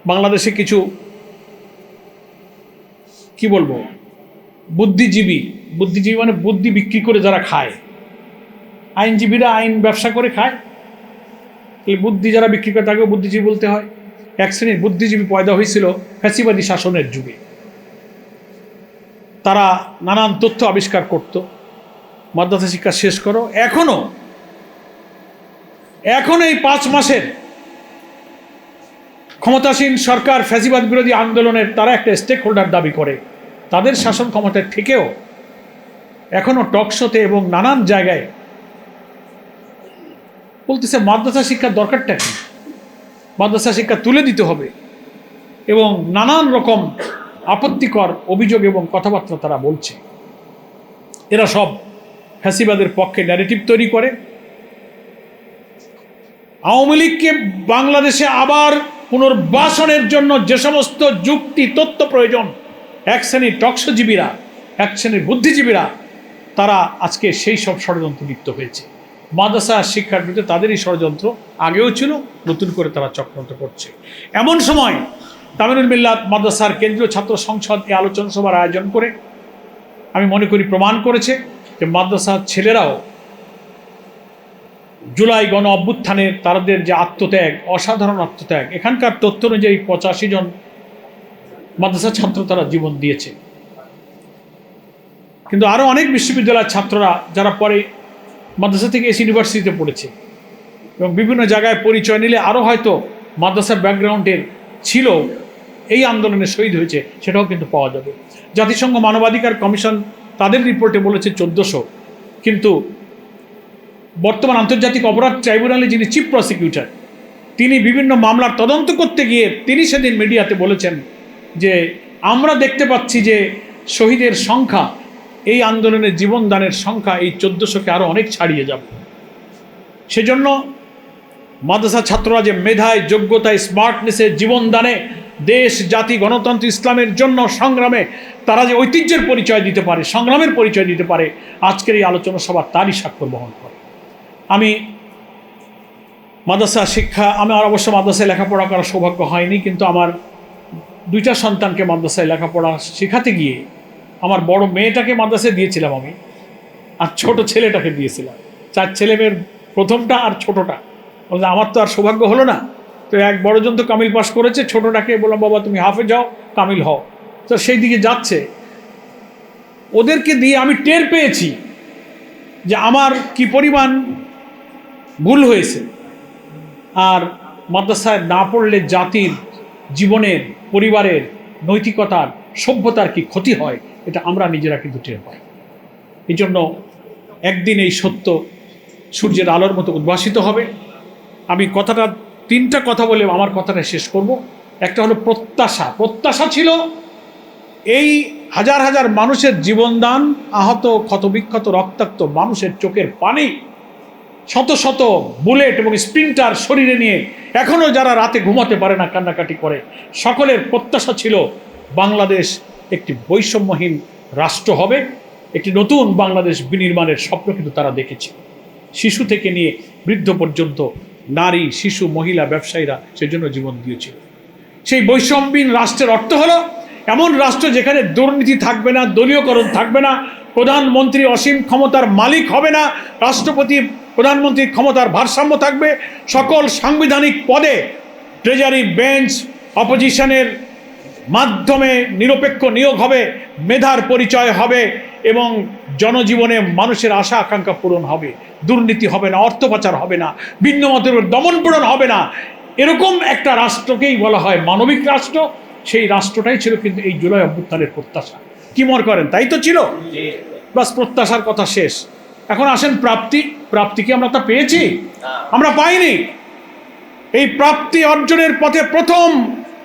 বাংলাদেশে কিছু কি বলবো বুদ্ধিজীবী মানে বুদ্ধি বিক্রি করে যারা খায়, আইনজীবীরা আইন ব্যবসা করে খায়, এই বুদ্ধি যারা বিক্রি করে তাকেও বুদ্ধিজীবী বলতে হয়। এক শ্রেণীর বুদ্ধিজীবী পয়দা হয়েছিল ফ্যাসিবাদী শাসনের যুগে। তারা নানান তথ্য আবিষ্কার করত। মাদ্রাসা শিক্ষা শেষ করো, এখন এই 5 মাসের ক্ষমতাসীন সরকার ফ্যাসিবাদ বিরোধী আন্দোলনের তারা একটা স্টেক হোল্ডার দাবি করে। তাদের শাসন ক্ষমতার থেকেও এখনো টকশোতে এবং নানান জায়গায় বলতেছে মাদ্রাসা শিক্ষার দরকারটা কি, মাদ্রাসা শিক্ষা তুলে দিতে হবে, এবং নানান রকম আপত্তিকর অভিযোগ এবং কথাবার্তা তারা বলছে। এরা সব ফ্যাসিবাদের পক্ষে ন্যারেটিভ তৈরি করে। আওয়ামী লীগকে বাংলাদেশে আবার পুনর্বাসনের জন্য যে সমস্ত যুক্তি তথ্য প্রয়োজন, এক শ্রেণীর টকশোজীবীরা, এক শ্রেণীর বুদ্ধিজীবীরা তারা আজকে সেই সব ষড়যন্ত্র লিপ্ত হয়েছে। মাদ্রাসা শিক্ষার বিরুদ্ধে তাদেরই ষড়যন্ত্র আগেও ছিল, নতুন করে তারা চক্রান্ত করছে। এমন সময় তামিরুল মিল্লাত মাদ্রাসার কেন্দ্রীয় ছাত্র সংসদ এই আলোচনা সভার আয়োজন করে আমি মনে করি প্রমাণ করেছে যে মাদ্রাসার ছেলেরাও জুলাই গণ অভ্যুত্থানের তাদের যে আত্মত্যাগ, অসাধারণ আত্মত্যাগ, এখানকার তথ্য অনুযায়ী 85 জন মাদ্রাসা ছাত্র তারা জীবন দিয়েছে। কিন্তু আরও অনেক বিশ্ববিদ্যালয়ের ছাত্ররা যারা পরে মাদ্রাসা থেকে এসে ইউনিভার্সিটিতে পড়েছে এবং বিভিন্ন জায়গায় পরিচয় নিলে আরও হয়তো মাদ্রাসার ব্যাকগ্রাউন্ডের ছিল, এই আন্দোলনে শহীদ হয়েছে, সেটাও কিন্তু পাওয়া যাবে। জাতিসংঘ মানবাধিকার কমিশন তাদের রিপোর্টে বলেছে 1400, কিন্তু বর্তমান আন্তর্জাতিক অপরাধ ট্রাইব্যুনালে যিনি চিফ প্রসিকিউটর, তিনি বিভিন্ন মামলার তদন্ত করতে গিয়ে তিনি সেদিন মিডিয়াতে বলেছেন যে আমরা দেখতে পাচ্ছি যে শহীদের সংখ্যা, এই আন্দোলনের জীবনদানের সংখ্যা এই 1400-কে আরও অনেক ছাড়িয়ে যাবে। সেজন্য মাদ্রাসা ছাত্ররা যে মেধায়, যোগ্যতায়, স্মার্টনেসে, জীবনদানে, দেশ, জাতি, গণতন্ত্র, ইসলামের জন্য সংগ্রামে তারা যে ঐতিহ্যের পরিচয় দিতে পারে, সংগ্রামের পরিচয় দিতে পারে, আজকের এই আলোচনা সভা তারই স্বাক্ষর বহন করে। আমি মাদ্রাসা শিক্ষা, আমার অবশ্য মাদ্রাসায় লেখাপড়া করার সৌভাগ্য হয়নি, কিন্তু আমার 2টা সন্তানকে মাদ্রাসায় লেখাপড়া শেখাতে গিয়ে আমার বড় মেয়েটাকে মাদ্রাসায় দিয়েছিলাম আমি, আর ছোট ছেলেটাকে দিয়েছিলাম। 4 ছেলে মেয়ের প্রথমটা আর ছোটটা। বলতে আমার তো আর সৌভাগ্য হলো না, তো এক বড়জন তো কামিল পাস করেছে, ছোটটাকে বললাম বাবা তুমি হাফে যাও, কামিল হও। তো সেই দিকে যাচ্ছে। ওদেরকে দিয়ে আমি টের পেয়েছি যে আমার কি পরিমাণ ভুল হয়েছে, আর মাদ্রাসায় না পড়লে জাতির, জীবনের, পরিবারের, নৈতিকতার, সভ্যতার কি ক্ষতি হয়, এটা আমরা নিজেরা কিন্তু টের পাই। এই জন্য একদিন এই সত্য সূর্যের আলোর মতো উদ্ভাসিত হবে। আমি 3টা কথা বলে আমার কথাটা শেষ করব। একটা হলো প্রত্যাশা ছিল এই হাজার হাজার মানুষের জীবনদান, আহত, ক্ষতবিক্ষত, রক্তাক্ত মানুষের চোখের পানি, শত শত বুলেট এবং স্প্রিন্টার শরীরে নিয়ে এখনও যারা রাতে ঘুমাতে পারে না, কান্নাকাটি করে, সকলের প্রত্যাশা ছিল বাংলাদেশ একটি বৈষম্যহীন রাষ্ট্র হবে, একটি নতুন বাংলাদেশ বিনির্মাণের স্বপ্ন কিন্তু তারা দেখেছে। শিশু থেকে নিয়ে বৃদ্ধ পর্যন্ত নারী, শিশু, মহিলা, ব্যবসায়ীরা সেজন্য জীবন দিয়েছিল। সেই বৈষম্যহীন রাষ্ট্রের অর্থ হলো এমন রাষ্ট্র যেখানে দুর্নীতি থাকবে না, দলীয়করণ থাকবে না, প্রধানমন্ত্রী অসীম ক্ষমতার মালিক হবে না, রাষ্ট্রপতি প্রধানমন্ত্রীর ক্ষমতার ভারসাম্য থাকবে, সকল সাংবিধানিক পদে ট্রেজারি বেঞ্চ, অপোজিশনের মাধ্যমে নিরপেক্ষ নিয়োগ হবে, মেধার পরিচয় হবে এবং জনজীবনে মানুষের আশা আকাঙ্ক্ষা পূরণ হবে, দুর্নীতি হবে না, অর্থ পাচার হবে না, ভিন্ন মতের দমন পূরণ হবে না। এরকম একটা রাষ্ট্রকেই বলা হয় মানবিক রাষ্ট্র। সেই রাষ্ট্রটাই ছিল কিন্তু এই জুলাই অভ্যুত্থানের প্রত্যাশা। কি মনে করেন? তাই তো ছিল। বাস প্রত্যাশার কথা শেষ। এখন আসেন প্রাপ্তি। প্রাপ্তি কি আমরা তা পেয়েছি? আমরা পাইনি। এই প্রাপ্তি অর্জনের পথে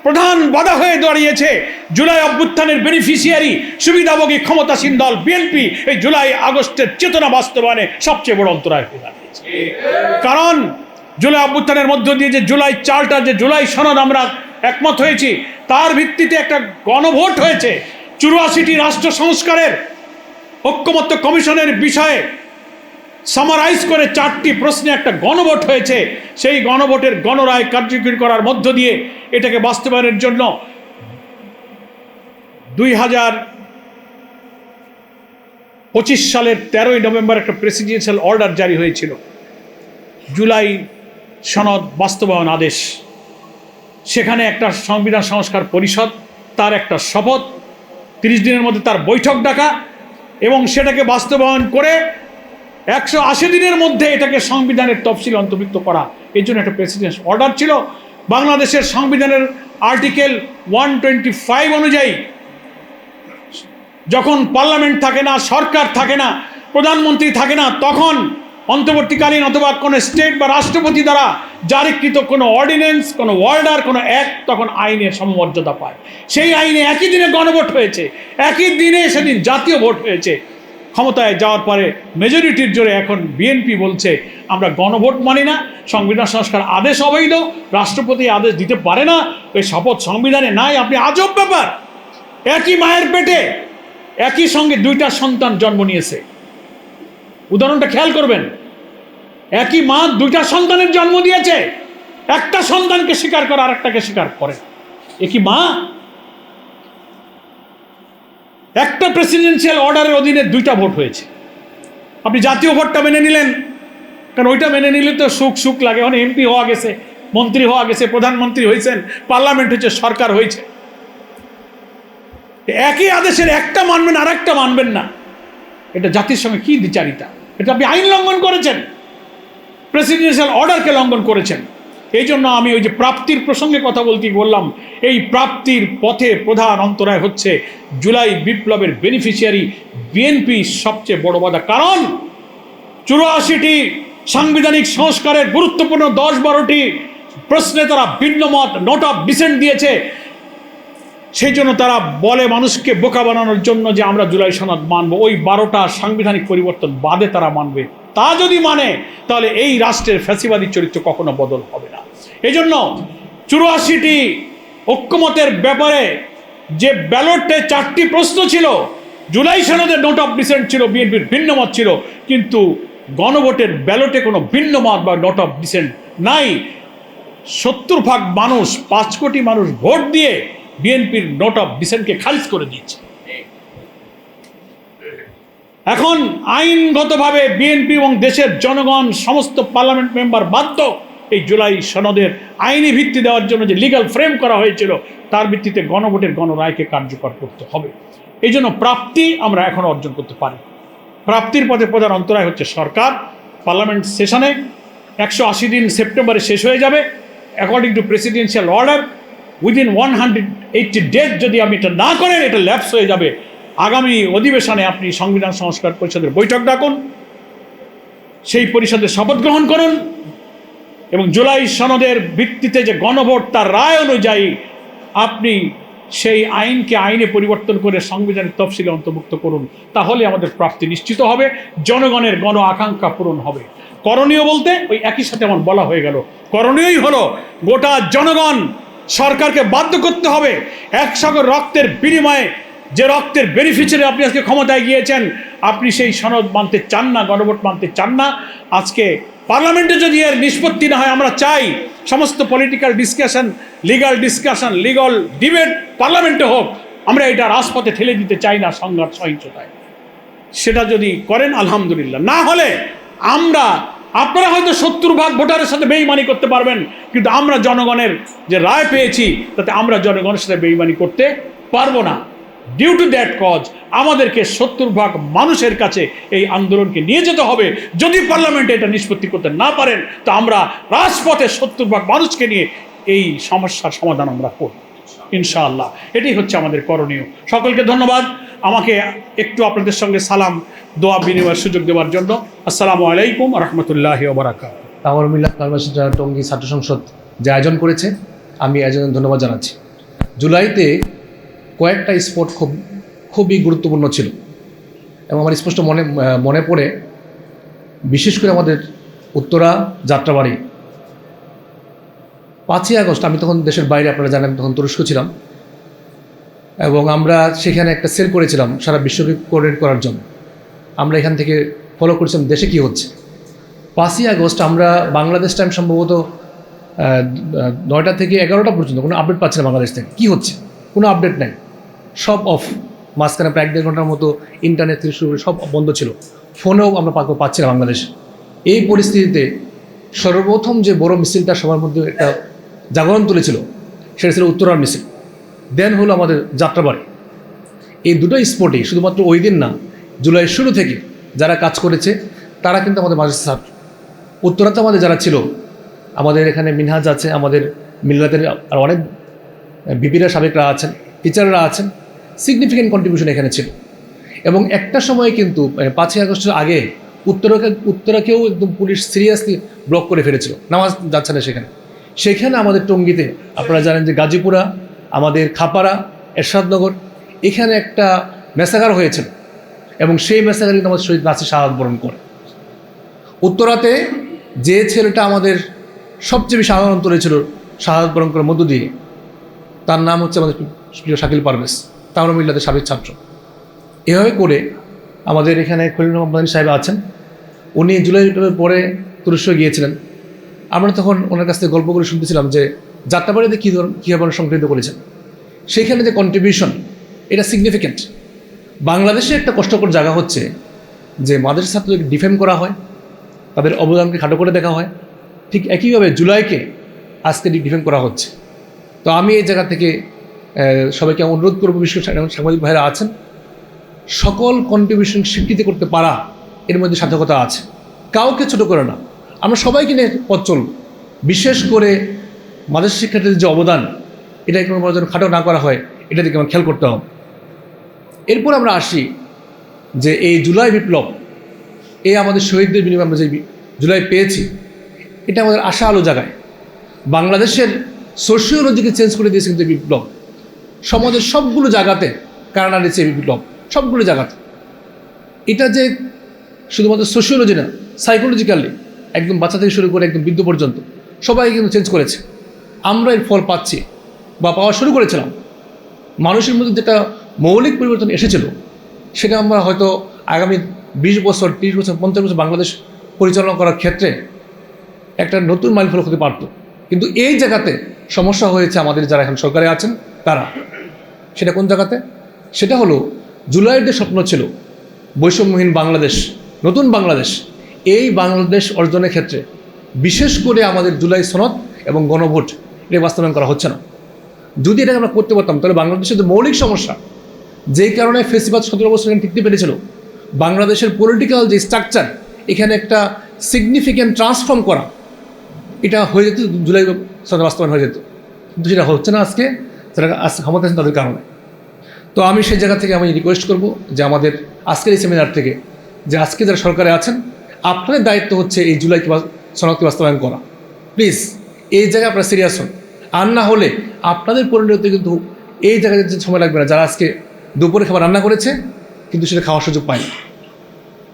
প্রধান বাধা হয়ে দাঁড়িয়েছে জুলাই অভ্যুত্থানের বেনিফিশিয়ারি সুবিধাভোগী ক্ষমতাসীন দল বিএনপি। এই জুলাই আগস্টের চেতনা বাস্তবায়নে সবচেয়ে বড় অন্তরায় হয়ে দাঁড়িয়েছে। কারণ জুলাই অভ্যুত্থানের মধ্য দিয়ে যে জুলাই চার্টার, যে জুলাই সনদ আমরা একমত হয়েছি, তার ভিত্তিতে একটা গণভোট হয়েছে। 84টি রাষ্ট্র সংস্কারের ঐক্যমত্য কমিশনের বিষয়ে সামারাইজ করে 4টি প্রশ্নে একটা গণভোট হয়েছে। সেই গণভোটের গণরায় কার্যকরী করার মধ্য দিয়ে এটাকে বাস্তবায়নের জন্য 2025 সালের 13ই নভেম্বর একটা প্রেসিডেন্সিয়াল অর্ডার জারি হয়েছিল, জুলাই সনদ বাস্তবায়ন আদেশ। সেখানে একটা সংবিধান সংস্কার পরিষদ, তার একটা শপথ, 30 দিনের মধ্যে তার বৈঠক ডাকা এবং সেটাকে বাস্তবায়ন করে 180 দিনের মধ্যে এটাকে সংবিধানের তফসিল অন্তর্ভুক্ত করা। এর জন্য একটা প্রেসিডেন্ট অর্ডার ছিল। বাংলাদেশের সংবিধানের আর্টিকেল 125 অনুযায়ী যখন পার্লামেন্ট থাকে না, সরকার থাকে না, প্রধানমন্ত্রী থাকে না, তখন অন্তর্বর্তীকালীন অথবা কোনো স্টেট বা রাষ্ট্রপতি দ্বারা জারিকৃত কোনো অর্ডিন্যান্স, কোনো অর্ডার, কোনো অ্যাক্ট তখন আইনের সমমর্যাদা পায়। সেই আইনে একই দিনে গণভোট হয়েছে, একই দিনে সেদিন জাতীয় ভোট হয়েছে। ক্ষমতায় যাওয়ার পরে মেজরিটির জোরে এখন বিএনপি বলছে আমরা গণভোট মানি না, সংবিধান সংস্কার আদেশ অবৈধ, রাষ্ট্রপতি আদেশ দিতে পারে না, ওই শপথ সংবিধানে নাই। আপনি আজব ব্যাপার। একই মায়ের পেটে একই সঙ্গে 2টা সন্তান জন্ম নিয়েছে। উদাহরণটা খেয়াল করবেন। একই মা 2টা সন্তানের জন্ম দিয়েছে, একটা সন্তানকে স্বীকার করে আর একটাকে স্বীকার করে। একই মা। একটা প্রেসিডেন্সিয়াল অর্ডারের অধীনে 2টা ভোট হয়েছে। আপনি জাতীয় ভোটটা মেনে নিলেন, কারণ ওইটা মেনে নিলে তো সুখ লাগে। এখন এমপি হওয়া গেছে, মন্ত্রী হওয়া গেছে, প্রধানমন্ত্রী হয়েছেন, পার্লামেন্ট হয়েছে, সরকার হয়েছে। একই আদেশের একটা মানবেন আর একটা মানবেন না, এটা জাতির সঙ্গে কি দ্বিচারিতা? এটা আপনি আইন লঙ্ঘন করেছেন, প্রেসিডেন্সিয়াল অর্ডারকে লঙ্ঘন করেছেন। এই জন্য আমি ওই যে প্রাপ্তির প্রসঙ্গে কথা বললাম, এই প্রাপ্তির পথে প্রধান অন্তরায় হচ্ছে জুলাই বিপ্লবের বেনিফিশিয়ারি বিএনপি সবচেয়ে বড় বাধা। কারণ 84টি সাংবিধানিক সংস্কারের গুরুত্বপূর্ণ 10-12টি প্রশ্নে তারা ভিন্ন মত, নোট অফ ডিসেন্ট দিয়েছে। সেই জন্য তারা বলে মানুষকে বোকা বানানোর জন্য যে আমরা জুলাই সনদ মানব, ওই 12টা সাংবিধানিক পরিবর্তন বাদে তারা মানবে। তা যদি মানে, তাহলে এই রাষ্ট্রের ফ্যাসিবাদী চরিত্র কখনো বদল হবে না। এই জন্য 84টি ঐক্যমতের ব্যাপারে যে ব্যালটে 4টি প্রশ্ন ছিল, জুলাই সনদের নোট অফ ডিসেন্ট ছিল, বিএনপির ভিন্ন মত ছিল, কিন্তু গণভোটের ব্যালটে কোনো ভিন্ন মত বা নোট অফ ডিসেন্ট নাই। 70% মানুষ, 5 কোটি মানুষ ভোট দিয়ে বিএনপির নোট অফ ডিসেন্টকে খারিজ করে দিয়েছে। এখন আইনগতভাবে বিএনপি এবং দেশের জনগণ, সমস্ত পার্লামেন্ট মেম্বার বাধ্য এই জুলাই সনদের আইনি ভিত্তি দেওয়ার জন্য যে লিগ্যাল ফ্রেম করা হয়েছিল, তার ভিত্তিতে গণভোটের গণরায়কে কার্যকর করতে হবে। এই জন্য প্রাপ্তি আমরা এখন অর্জন করতে পারি। প্রাপ্তির পথে প্রধান অন্তরায় হচ্ছে সরকার। পার্লামেন্ট সেশনে 180 দিন সেপ্টেম্বরে শেষ হয়ে যাবে according to presidential order. Within 180 days যদি আপনি এটা না করেন, এটা ল্যাপস হয়ে যাবে। আগামী অধিবেশনে আপনি সংবিধান সংস্কার পরিষদের বৈঠক ডাকুন, সেই পরিষদের শপথ গ্রহণ করুন এবং জুলাই সনদের ভিত্তিতে যে গণভোট, তার রায় অনুযায়ী আপনি সেই আইনকে আইনে পরিবর্তন করে সংবিধানের তফসিলে অন্তর্ভুক্ত করুন। তাহলে আমাদের প্রাপ্তি নিশ্চিত হবে, জনগণের গণ আকাঙ্ক্ষা পূরণ হবে। করণীয় বলতে ওই একই সাথে আমার বলা হয়ে গেল, করণীয়ই হলো গোটা জনগণ সরকারকে বাধ্য করতে হবে। 1 সাগর রক্তের বিনিময়ে যে রক্তের বেনিফিশিয়ারি আপনি আজকে ক্ষমতায় গিয়েছেন, আপনি সেই সনদ মানতে চান না, গণভোট মানতে চান না। আজকে পার্লামেন্টে যদি এর নিষ্পত্তি না হয়, আমরা চাই সমস্ত political discussion, legal discussion, legal debate পার্লামেন্টে হোক। আমরা এটা রাজপথে ঠেলে দিতে চাই না সংঘাত সহিংসতায়। সেটা যদি করেন আলহামদুলিল্লাহ, না হলে আপনারা হয়তো 70% ভোটারের সাথে বেইমানি করতে পারবেন, কিন্তু আমরা জনগণের যে রায় পেয়েছি তাতে আমরা জনগণের সাথে বেইমানি করতে পারবো না। ডিউ টু দ্যাট কজ আমাদেরকে 70% মানুষের কাছে এই আন্দোলনকে নিয়ে যেতে হবে। যদি পার্লামেন্টে এটা নিষ্পত্তি করতে না পারেন, তো আমরা রাজপথে 70% মানুষকে নিয়ে এই সমস্যার সমাধান আমরা করব ইনশাআল্লাহ। এটাই হচ্ছে আমাদের করণীয়। সকলকে ধন্যবাদ আমাকে একটু আপনাদের সঙ্গে সালাম দোয়া বিনিময়ের সুযোগ দেওয়ার জন্য। আসসালামু আলাইকুম রহমতুল্লাহি ওয়া বারাকাতুহু।
তাওয়ার মিল্লাত কালমাসিদা টঙ্গী ছাত্র সংসদ যে আয়োজন করেছে, আমি আয়োজনের ধন্যবাদ জানাচ্ছি। জুলাইতে কয়েকটা স্পট খুবই গুরুত্বপূর্ণ ছিল এবং আমার স্পষ্ট মনে পড়ে, বিশেষ করে আমাদের উত্তরা যাত্রাবাড়ি 5ই আগস্ট। আমি তখন দেশের বাইরে, আপনারা জানেন তখন তুরস্ক ছিলাম, এবং আমরা সেখানে একটা সেল করেছিলাম সারা বিশ্বকে কোঅর্ডিনেট করার জন্য। আমরা এখান থেকে ফলো করেছিলাম দেশে কী হচ্ছে। 5ই আগস্ট আমরা বাংলাদেশ টাইম সম্ভবত 9টা থেকে 11টা পর্যন্ত কোনো আপডেট পাচ্ছি না বাংলাদেশ থেকে কী হচ্ছে, কোনো আপডেট নেই, সব অফ। মাঝখানে প্রায় 1-1.5 ঘন্টার মতো ইন্টারনেট থেকে শুরু করে সব বন্ধ ছিল, ফোনেও আমরা পাচ্ছি না বাংলাদেশ। এই পরিস্থিতিতে সর্বপ্রথম যে বড় মিছিলটা সবার মধ্যে একটা জাগরণ তুলেছিল, সেটা ছিল উত্তরার মিছিল। দেন হলো আমাদের যাত্রাবাড়ি। এই দুটো স্পটই শুধুমাত্র ওই দিন না, জুলাইয়ের শুরু থেকে যারা কাজ করেছে তারা কিন্তু আমাদের মাদ্রাসা ছাত্র। উত্তরাতে আমাদের যারা ছিল, আমাদের এখানে মিনহাজ আছে, আমাদের মিল্লাতের আর অনেক বিপিরা সাবেকরা আছেন, টিচাররা আছেন, সিগনিফিক্যান্ট কন্ট্রিবিউশন এখানে ছিল। এবং একটা সময় কিন্তু 5ই আগস্টের আগে উত্তরাকেও একদম পুলিশ সিরিয়াসলি ব্লক করে ফেলেছিল, নামাজ যাচ্ছে না সেখানে আমাদের টঙ্গীতে আপনারা জানেন যে গাজীপুরা, আমাদের খাপাড়া, এরশাদনগর, এখানে একটা মেসাগার হয়েছিল এবং সেই মেসাগার কিন্তু আমাদের শহীদ নাসির শাহাদাত বরণ করে। উত্তরাতে যে ছেলেটা আমাদের সবচেয়ে বেশি আনন্দ তুলেছিল শাহাদাত বরণ করার মধ্য দিয়ে, তার নাম হচ্ছে আমাদের প্রিয় শাকিল পারভেজ, তাওয়ার মিল্লাতের সাবেক ছাত্র। এভাবে করে আমাদের এখানে খলিল মোহাম্মদ সাহেব আছেন, উনি জুলাই পরে তুরস্ক গিয়েছিলেন। আমরা তখন ওনার কাছ থেকে গল্প করে শুনতেছিলাম যে যাত্রাবাড়িতে কীভাবে সংগৃহীত করেছেন, সেইখানে যে কন্ট্রিবিউশন, এটা সিগনিফিক্যান্ট। বাংলাদেশে একটা কষ্টকর জায়গা হচ্ছে যে মাদ্রাসা ছাত্রদেরকে ডিফেম করা হয়, তাদের অবদানকে খাটো করে দেখা হয়, ঠিক একইভাবে জুলাইকে আজকে ডিফেম করা হচ্ছে। তো আমি এই জায়গা থেকে সবাইকে অনুরোধ করবো, বিশেষ করে সাংবাদিক ভাইরা আছেন, সকল কন্ট্রিবিউশন স্বীকৃতি করতে পারা এর মধ্যে সার্থকতা আছে, কাউকে ছোট করে না। আমরা সবাইকে নিয়ে পথ চলব। বিশেষ করে মাদ্রাসা শিক্ষার্থীদের যে অবদান, এটা কোনো যেন খাটো না করা হয়, এটা দিকে আমার খেয়াল করতে হবে। এরপর আমরা আসি যে এই জুলাই বিপ্লব, এই আমাদের শহীদদের বিনিময়ে আমরা যে জুলাই পেয়েছি, এটা আমাদের আশা আলো জায়গায়। বাংলাদেশের সোশিওলজিকে চেঞ্জ করে দিয়েছে কিন্তু এই বিপ্লব। সমাজের সবগুলো জায়গাতে কারণ আনিয়েছে এই বিপ্লব, সবগুলো জায়গাতে। এটা যে শুধুমাত্র সোশিওলজি না, সাইকোলজিক্যালি একদম বাচ্চা থেকে শুরু করে একদম বৃদ্ধ পর্যন্ত সবাই কিন্তু চেঞ্জ করেছে। আমরা এর ফল পাচ্ছি বা পাওয়া শুরু করেছিলাম। মানুষের মধ্যে যেটা মৌলিক পরিবর্তন এসেছিল, সেটা আমরা হয়তো আগামী 20 বছর, 30 বছর, 50 বছর বাংলাদেশ পরিচালনা করার ক্ষেত্রে একটা নতুন মাইলফলক হতে পারত। কিন্তু এই জায়গাতে সমস্যা হয়েছে আমাদের যারা এখন সরকারে আছেন তারা। সেটা কোন জায়গাতে? সেটা হলো জুলাইয়ের যে স্বপ্ন ছিল বৈষম্যহীন বাংলাদেশ, নতুন বাংলাদেশ, এই বাংলাদেশ অর্জনের ক্ষেত্রে বিশেষ করে আমাদের জুলাই সনদ এবং গণভোট এটা বাস্তবায়ন করা হচ্ছে না। যদি এটা আমরা করতে পারতাম, তাহলে বাংলাদেশের যে মৌলিক সমস্যা, যেই কারণে ফেসিবাদ 17 বছর এখানে টিকতে পেরেছিল, বাংলাদেশের পলিটিক্যাল যে স্ট্রাকচার, এখানে একটা সিগনিফিক্যান্ট ট্রান্সফর্ম করা, এটা হয়ে যেত, জুলাই সনদ বাস্তবায়ন হয়ে যেত। কিন্তু সেটা হচ্ছে না আজকে, যারা আজকে ক্ষমতা আছেন তাদের কারণে। তো আমি সেই জায়গা থেকে আমি রিকোয়েস্ট করব যে আমাদের আজকের এই সেমিনার থেকে, যে আজকে যারা সরকারে আছেন, আপনাদের দায়িত্ব হচ্ছে এই জুলাই সনদকে বাস্তবায়ন করা। প্লিজ এই জায়গায় আপনারা সিরিয়াস হন, আর না হলে আপনাদের পরিণতি কিন্তু এই জায়গায় যেতে সময় লাগবে না। যারা আজকে দুপুরে খাবার রান্না করেছে কিন্তু সেটা খাওয়ার সুযোগ পায় না।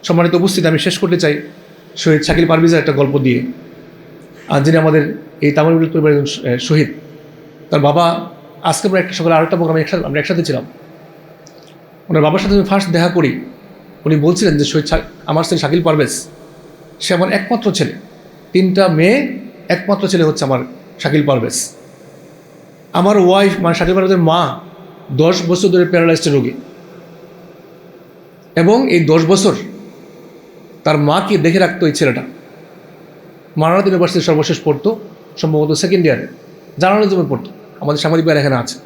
সম্মানিত উপস্থিতি, আমি শেষ করতে চাই শহীদ শাকিল পারভেজের একটা গল্প দিয়ে। আর যিনি আমাদের এই তামিল পরিবারের শহীদ, তার বাবা, আজকে আমরা একটা সকালে আরেকটা প্রোগ্রামে আমরা একসাথে ছিলাম। ওনার বাবার সাথে আমি ফার্স্ট দেখা করি, উনি বলছিলেন যে শহীদ আমার ছেলে শাকিল পারভেজ, সে আমার একমাত্র ছেলে, 3টা মেয়ে, একমাত্র ছেলে হচ্ছে আমার শাকিল পারভেজ। আমার ওয়াইফ মানে শাকিল পারভেজের মা 10 বছর ধরে প্যারালাইজড রোগী, এবং এই 10 বছর তার মাকে দেখে রাখতো এই ছেলেটা। মারানাথ ইউনিভার্সিটির সর্বশেষ পড়তো, সম্ভবত 2nd ইয়ারে, জার্নালিজমে পড়তো। আমাদের সাংবাদিক ভাইরা এখানে আছে।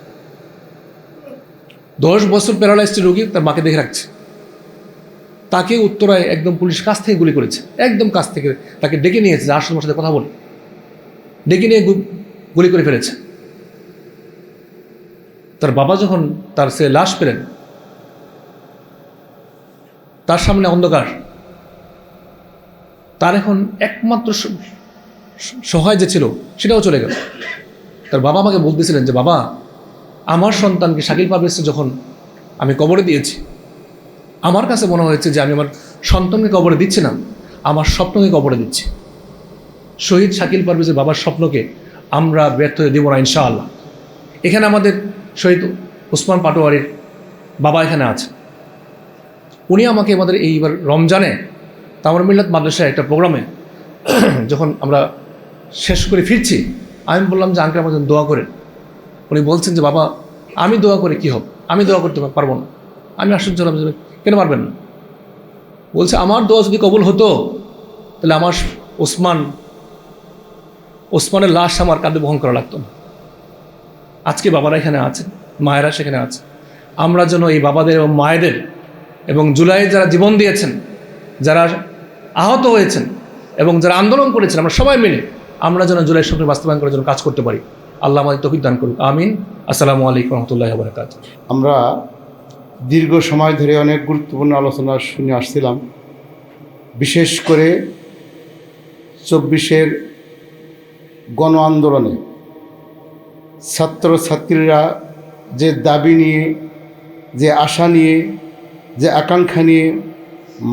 10 বছর প্যারালাইজড রোগী, তার মাকে দেখে রাখছে। তাকে উত্তরায় একদম পুলিশ কাছ থেকে গুলি করেছে, একদম কাছ থেকে তাকে ডেকে নিয়েছে, আসল সাথে কথা বলে ডেকে নিয়ে গুলি করে ফেলেছে। তার বাবা যখন তার সে লাশ পেলেন, তার সামনে অন্ধকার, তার এখন একমাত্র সহায় যে ছিল সেটাও চলে গেল। তার বাবা আমাকে বলতেছিলেন যে বাবা, আমার সন্তানকে শাকিল পারভেজকে যখন আমি কবরে দিয়েছি, আমার কাছে মনে হয়েছে যে আমি আমার সন্তানকে কবরে দিচ্ছি না, আমার স্বপ্নকে কবরে দিচ্ছি। শহীদ শাকিল পারভেজের বাবার স্বপ্নকে আমরা ব্যর্থ হতে দিব না ইনশাআল্লাহ। এখানে আমাদের শহীদ ওসমান পাটোয়ারির বাবা এখানে আছে। উনি আমাকে আমাদের এইবার রমজানে তামিরুল মিল্লাত মাদ্রাসায় একটা প্রোগ্রামে যখন আমরা শেষ করে ফিরছি, আমি বললাম যে আঙ্কেল আমার জন্য দোয়া করেন। উনি বলছেন যে বাবা, আমি দোয়া করে কী হবে, আমি দোয়া করতে পারবো না। আমি আশ্চর্য হলাম, কেন পারবেন না? বলছে আমার দোয়া যদি কবুল হতো তাহলে আমার ওসমানের লাশ আমার কাঁধে বহন করা লাগতো না। আজকে বাবারা এখানে আছেন, মায়েরা সেখানে আছে। আমরা যেন এই বাবাদের এবং মায়েদের এবং জুলাইয়ে যারা জীবন দিয়েছেন, যারা আহত হয়েছেন এবং যারা আন্দোলন করেছেন, আমরা সবাই মিলে আমরা যেন জুলাইয়ের স্বপ্ন বাস্তবায়ন করার জন্য কাজ করতে পারি। আল্লাহ আমাদের তৌফিক দান করুক, আমিন। আসসালামু আলাইকুম রহমতুল্লাহি ওয়া বারাকাতুহু।
আমরা দীর্ঘ সময় ধরে অনেক গুরুত্বপূর্ণ আলোচনা শুনে আসছিলাম। বিশেষ করে 24-এর গণ আন্দোলনে ছাত্রছাত্রীরা যে দাবি নিয়ে, যে আশা নিয়ে, যে আকাঙ্ক্ষা নিয়ে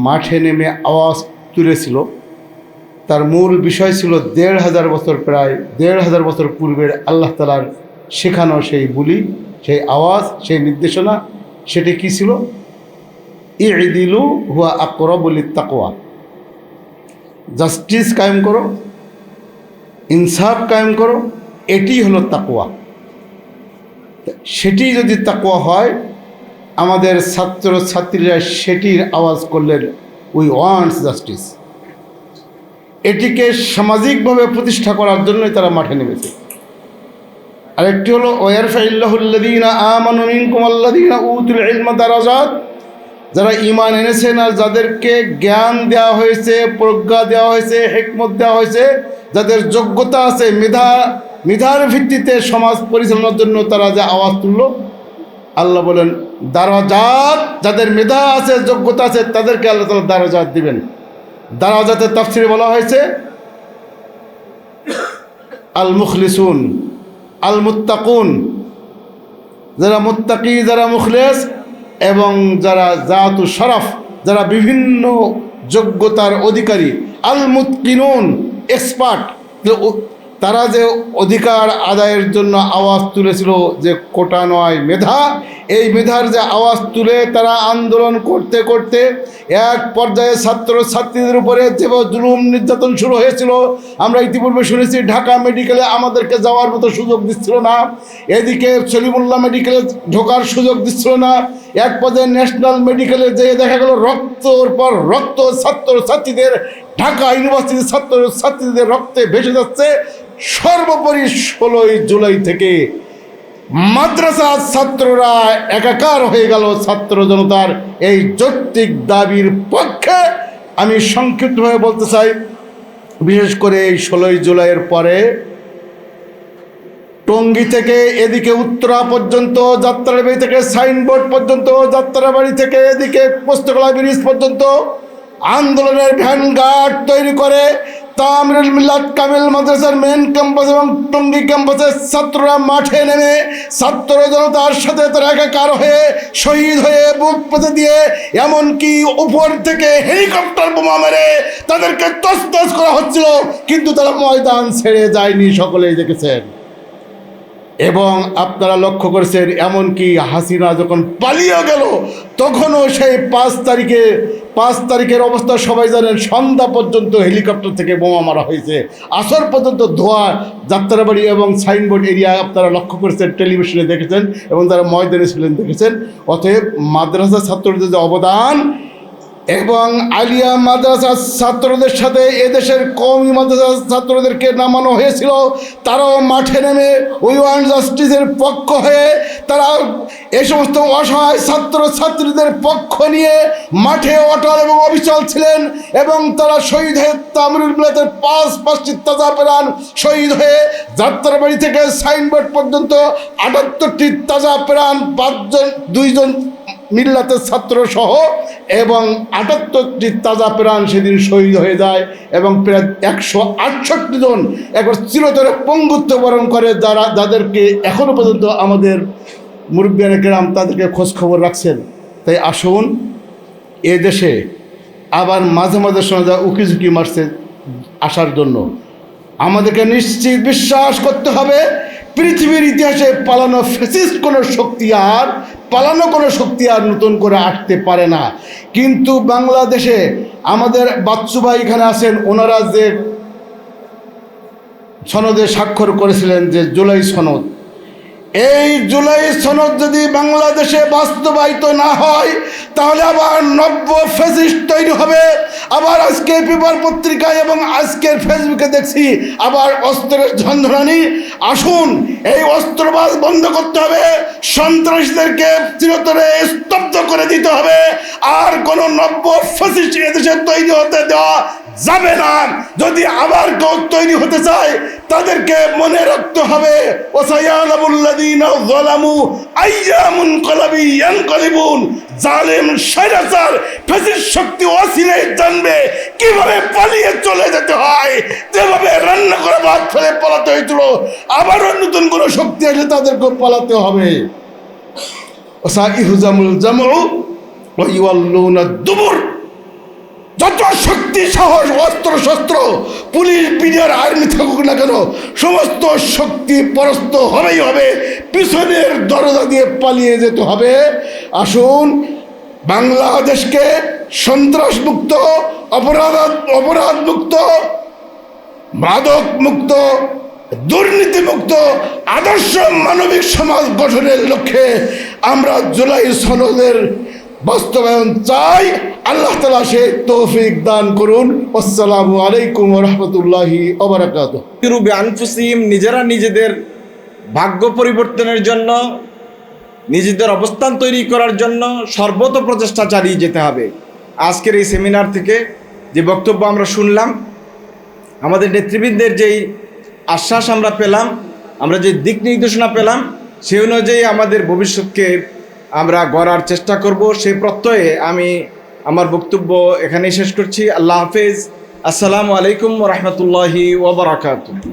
মাঠে নেমে আওয়াজ তুলেছিল, তার মূল বিষয় ছিল ১,৫০০ বছর, প্রায় ১,৫০০ বছর পূর্বের আল্লাহ তাআলার শেখানো সেই বুলি, সেই আওয়াজ, সেই নির্দেশনা। সেটি কী ছিল? ইদিলু হুয়া আকরাবু লিত্তাকওয়া, জাস্টিস কায়েম করো, ইনসাফ কায়েম করো, এটি হলো তাকওয়া। সেটি যদি তাকওয়া হয়, আমাদের ছাত্রছাত্রীরা সেটির আওয়াজ করলেন, উই ওয়ান্টস জাস্টিস। এটিকে সামাজিকভাবে প্রতিষ্ঠা করার জন্যই তারা মাঠে নেমেছে। আরেকটি হলো ওয়ারফাইল্লাহুল্লাযীনা আমানু মিনকুম আল্লাযীনা উতুল ইলমা দারাজাত, যারা ঈমান এনেছেন আর যাদেরকে জ্ঞান দেওয়া হয়েছে, প্রজ্ঞা দেওয়া হয়েছে, হিকমত দেওয়া হয়েছে, যাদের যোগ্যতা আছে, মেধার ভিত্তিতে সমাজ পরিচালনার জন্য তারা যে আওয়াজ তুলল, আল্লাহ বলেন দারাজাত, যাদের মেধা আছে, যোগ্যতা আছে, তাদেরকে আল্লাহ তাআলা দারাজাত দিবেন। দারাজাতের তাফসীরে বলা হয়েছে আল মুখলিসুন, আল মুত্তাকুন, যারা মুত্তাকি, যারা মুখলেস, এবং যারা জাতু শরফ, যারা বিভিন্ন যোগ্যতার অধিকারী, আল মুতকিনুন, এক্সপার্ট। তারা যে অধিকার আদায়ের জন্য আওয়াজ তুলেছিল, যে কোটা নয় মেধা, এই মেধার যে আওয়াজ তুলে তারা আন্দোলন করতে করতে এক পর্যায়ে ছাত্রছাত্রীদের উপরে যে জুলুম নির্যাতন শুরু হয়েছিল। আমরা ইতিপূর্বে শুনেছি ঢাকা মেডিকেলে আমাদেরকে যাওয়ার মতো সুযোগ দিচ্ছিল না, এদিকে সলিমুল্লাহ মেডিকেলে ঢোকার সুযোগ দিচ্ছিল না। এক পর্যায়ে ন্যাশনাল মেডিকেলে যেয়ে দেখা গেল রক্তর পর রক্ত ছাত্রছাত্রীদের, ঢাকা ইউনিভার্সিটির ছাত্রছাত্রীদের রক্তে ভেসে যাচ্ছে। সর্বোপরি 16ই জুলাই থেকে মাদ্রাসার ছাত্ররা একাকার হয়ে গেল ছাত্র জনতার এই যৌক্তিক দাবির পক্ষে। আমি সংক্ষিপ্তভাবে বলতে চাই, বিশেষ করে এই 16ই জুলাইয়ের পরে টঙ্গী থেকে এদিকে উত্তরা পর্যন্ত, যাত্রাবাড়ি থেকে সাইনবোর্ড পর্যন্ত, যাত্রাবাড়ি থেকে এদিকে পোস্তকলা ব্রিজ পর্যন্ত আন্দোলনের ভ্যানগার্ড তৈরি করে তামিরুল মিল্লাত কামিল মাদ্রাসার মেন ক্যাম্পাস এবং টঙ্গী ক্যাম্পাসের ছাত্ররা মাঠে নেমে ছাত্র জনতার সাথে তারা একাকার হয়ে শহীদ হয়ে বুক পেতে দিয়ে, এমনকি উপর থেকে হেলিকপ্টার বোমা মেরে তাদেরকে তছনছ করা হচ্ছিল, কিন্তু তারা ময়দান ছেড়ে যায়নি, সকলেই দেখেছেন। এবং আপনারা লক্ষ্য করেছেন, এমনকি হাসিনা যখন পালিয়ে গেল তখনও সেই 5 তারিখের অবস্থা সবাই জানেন। সন্ধ্যা পর্যন্ত হেলিকপ্টার থেকে বোমা মারা হয়েছে, আসর পর্যন্ত ধোঁয়া যাত্রাবাড়ি এবং সাইনবোর্ড এরিয়া আপনারা লক্ষ্য করেছেন, টেলিভিশনে দেখেছেন, এবং যারা ময়দানে ছিলেন দেখেছেন। অতএব মাদ্রাসা ছাত্রদের যে অবদান, এবং আলিয়া মাদ্রাসার ছাত্রদের সাথে এদেশের কওমি মাদ্রাসার ছাত্রদেরকে নামানো হয়েছিল। তারাও মাঠে নেমে উই ওয়ান্ট জাস্টিসের পক্ষ হয়ে তারা এই সমস্ত অসহায় ছাত্রছাত্রীদের পক্ষ নিয়ে মাঠে অটল এবং অবিচল ছিলেন এবং তারা শহীদ হয়ে তামিরুল মিল্লাতের পাঁচটি তাজা প্রাণ শহীদ হয়ে যাত্রাবাড়ি থেকে সাইনবোর্ড পর্যন্ত 78টি তাজা প্রাণ 2জন মিল্লাতের ছাত্র সহ এবং 78টি তাজা প্রাণ সেদিন শহীদ হয়ে যায় এবং প্রায় 168 জন একবার চিরতরে পঙ্গুত্ব বরণ করে, যাদেরকে এখনো পর্যন্ত আমাদের মুরব্বিয়ানে কেরাম তাদেরকে খোঁজ খবর রাখছেন। তাই আসুন, এ দেশে আবার মাঝে মাঝে শোনা যায় উকিঝুঁকি মারছে আসার জন্য। আমাদেরকে নিশ্চিত বিশ্বাস করতে হবে পৃথিবীর ইতিহাসে পালানো ফ্যাসিস্ট কোনো শক্তি আর নতুন করে আসতে পারে না। কিন্তু বাংলাদেশে আমাদের বাচ্চু ভাই এখানে আছেন, ওনারা যে সনদে স্বাক্ষর করেছিলেন, যে জুলাই সনদ, এই জুলাই সনদ যদি বাংলাদেশে বাস্তবায়িত না হয় তাহলে আবার নব্য ফ্যাসিস্ট তৈরি হবে। আবার আজকে পেপার পত্রিকায় এবং আজকের ফেসবুকে দেখছি আবার অস্ত্রের ঝঞ্ঝনানি। আসুন, এই অস্ত্রবাজ বন্ধ করতে হবে, সন্ত্রাসীদেরকে চিরতরে স্তব্ধ করে দিতে হবে, আর কোনো নব্য ফ্যাসিস্ট এদেশে তৈরি হতে দেওয়া যাবে না। যদি আবার কেউ তৈরি হতে চায় তাদেরকে মনে রাখতে হবে ওয়াসায়ালামুল্লাযীনা যালামু আইয়া মুনকালাবি ইয়ানকালিবুন। জালেম স্বৈরাচার ফ্যাসিস্ট শক্তি অচিরেই জানবে কিভাবে পালিয়ে চলে যেতে হয়। যেভাবে রান্না করে ভাত ফেলে পালাতে হয়েছিল, আবারও নতুন কোনো শক্তি আসলে তাদেরকে পালাতে হবে। ওয়াসাইহুজামুল জামউ ওয়া ইউওয়াল্লুনা দুবুর। যত শক্তি, সাহস, অস্ত্র শস্ত্র, পুলিশ, বিডিআর, আর্মি থাকুক না কেন, সমস্ত শক্তি পরাস্ত হবেই হবে, পিছনের দরজা দিয়ে পালিয়ে যেতে হবে। আসুন, বাংলাদেশকে সন্ত্রাস মুক্ত, অপরাধ মুক্ত, মাদক মুক্ত, দুর্নীতি মুক্ত আদর্শ মানবিক সমাজ গঠনের লক্ষ্যে আমরা জুলাই সনদের বাস্তবায়ন চাই। আল্লাহ তাআলা সে তৌফিক দান করুন। আসসালামু আলাইকুম ওয়া রাহমাতুল্লাহি ওয়া বারাকাতুহু।
আনফুসিহিম, নিজেরা নিজেদের ভাগ্য পরিবর্তনের জন্য, নিজেদের অবস্থান তৈরি করার জন্য সর্বত প্রচেষ্টা চালিয়ে যেতে হবে। আজকের এই সেমিনার থেকে যে বক্তব্য আমরা শুনলাম, আমাদের নেতৃবৃন্দের যেই আশ্বাস আমরা পেলাম, আমরা যে দিক নির্দেশনা পেলাম, সেই অনুযায়ী আমাদের ভবিষ্যৎকে আমরা গড়ার চেষ্টা করব। সেই প্রত্যয়ে আমি আমার বক্তব্য এখানেই শেষ করছি। আল্লাহ হাফেজ। আসসালামু আলাইকুম ওয়া রাহমাতুল্লাহি ওয়া বারাকাতুহু।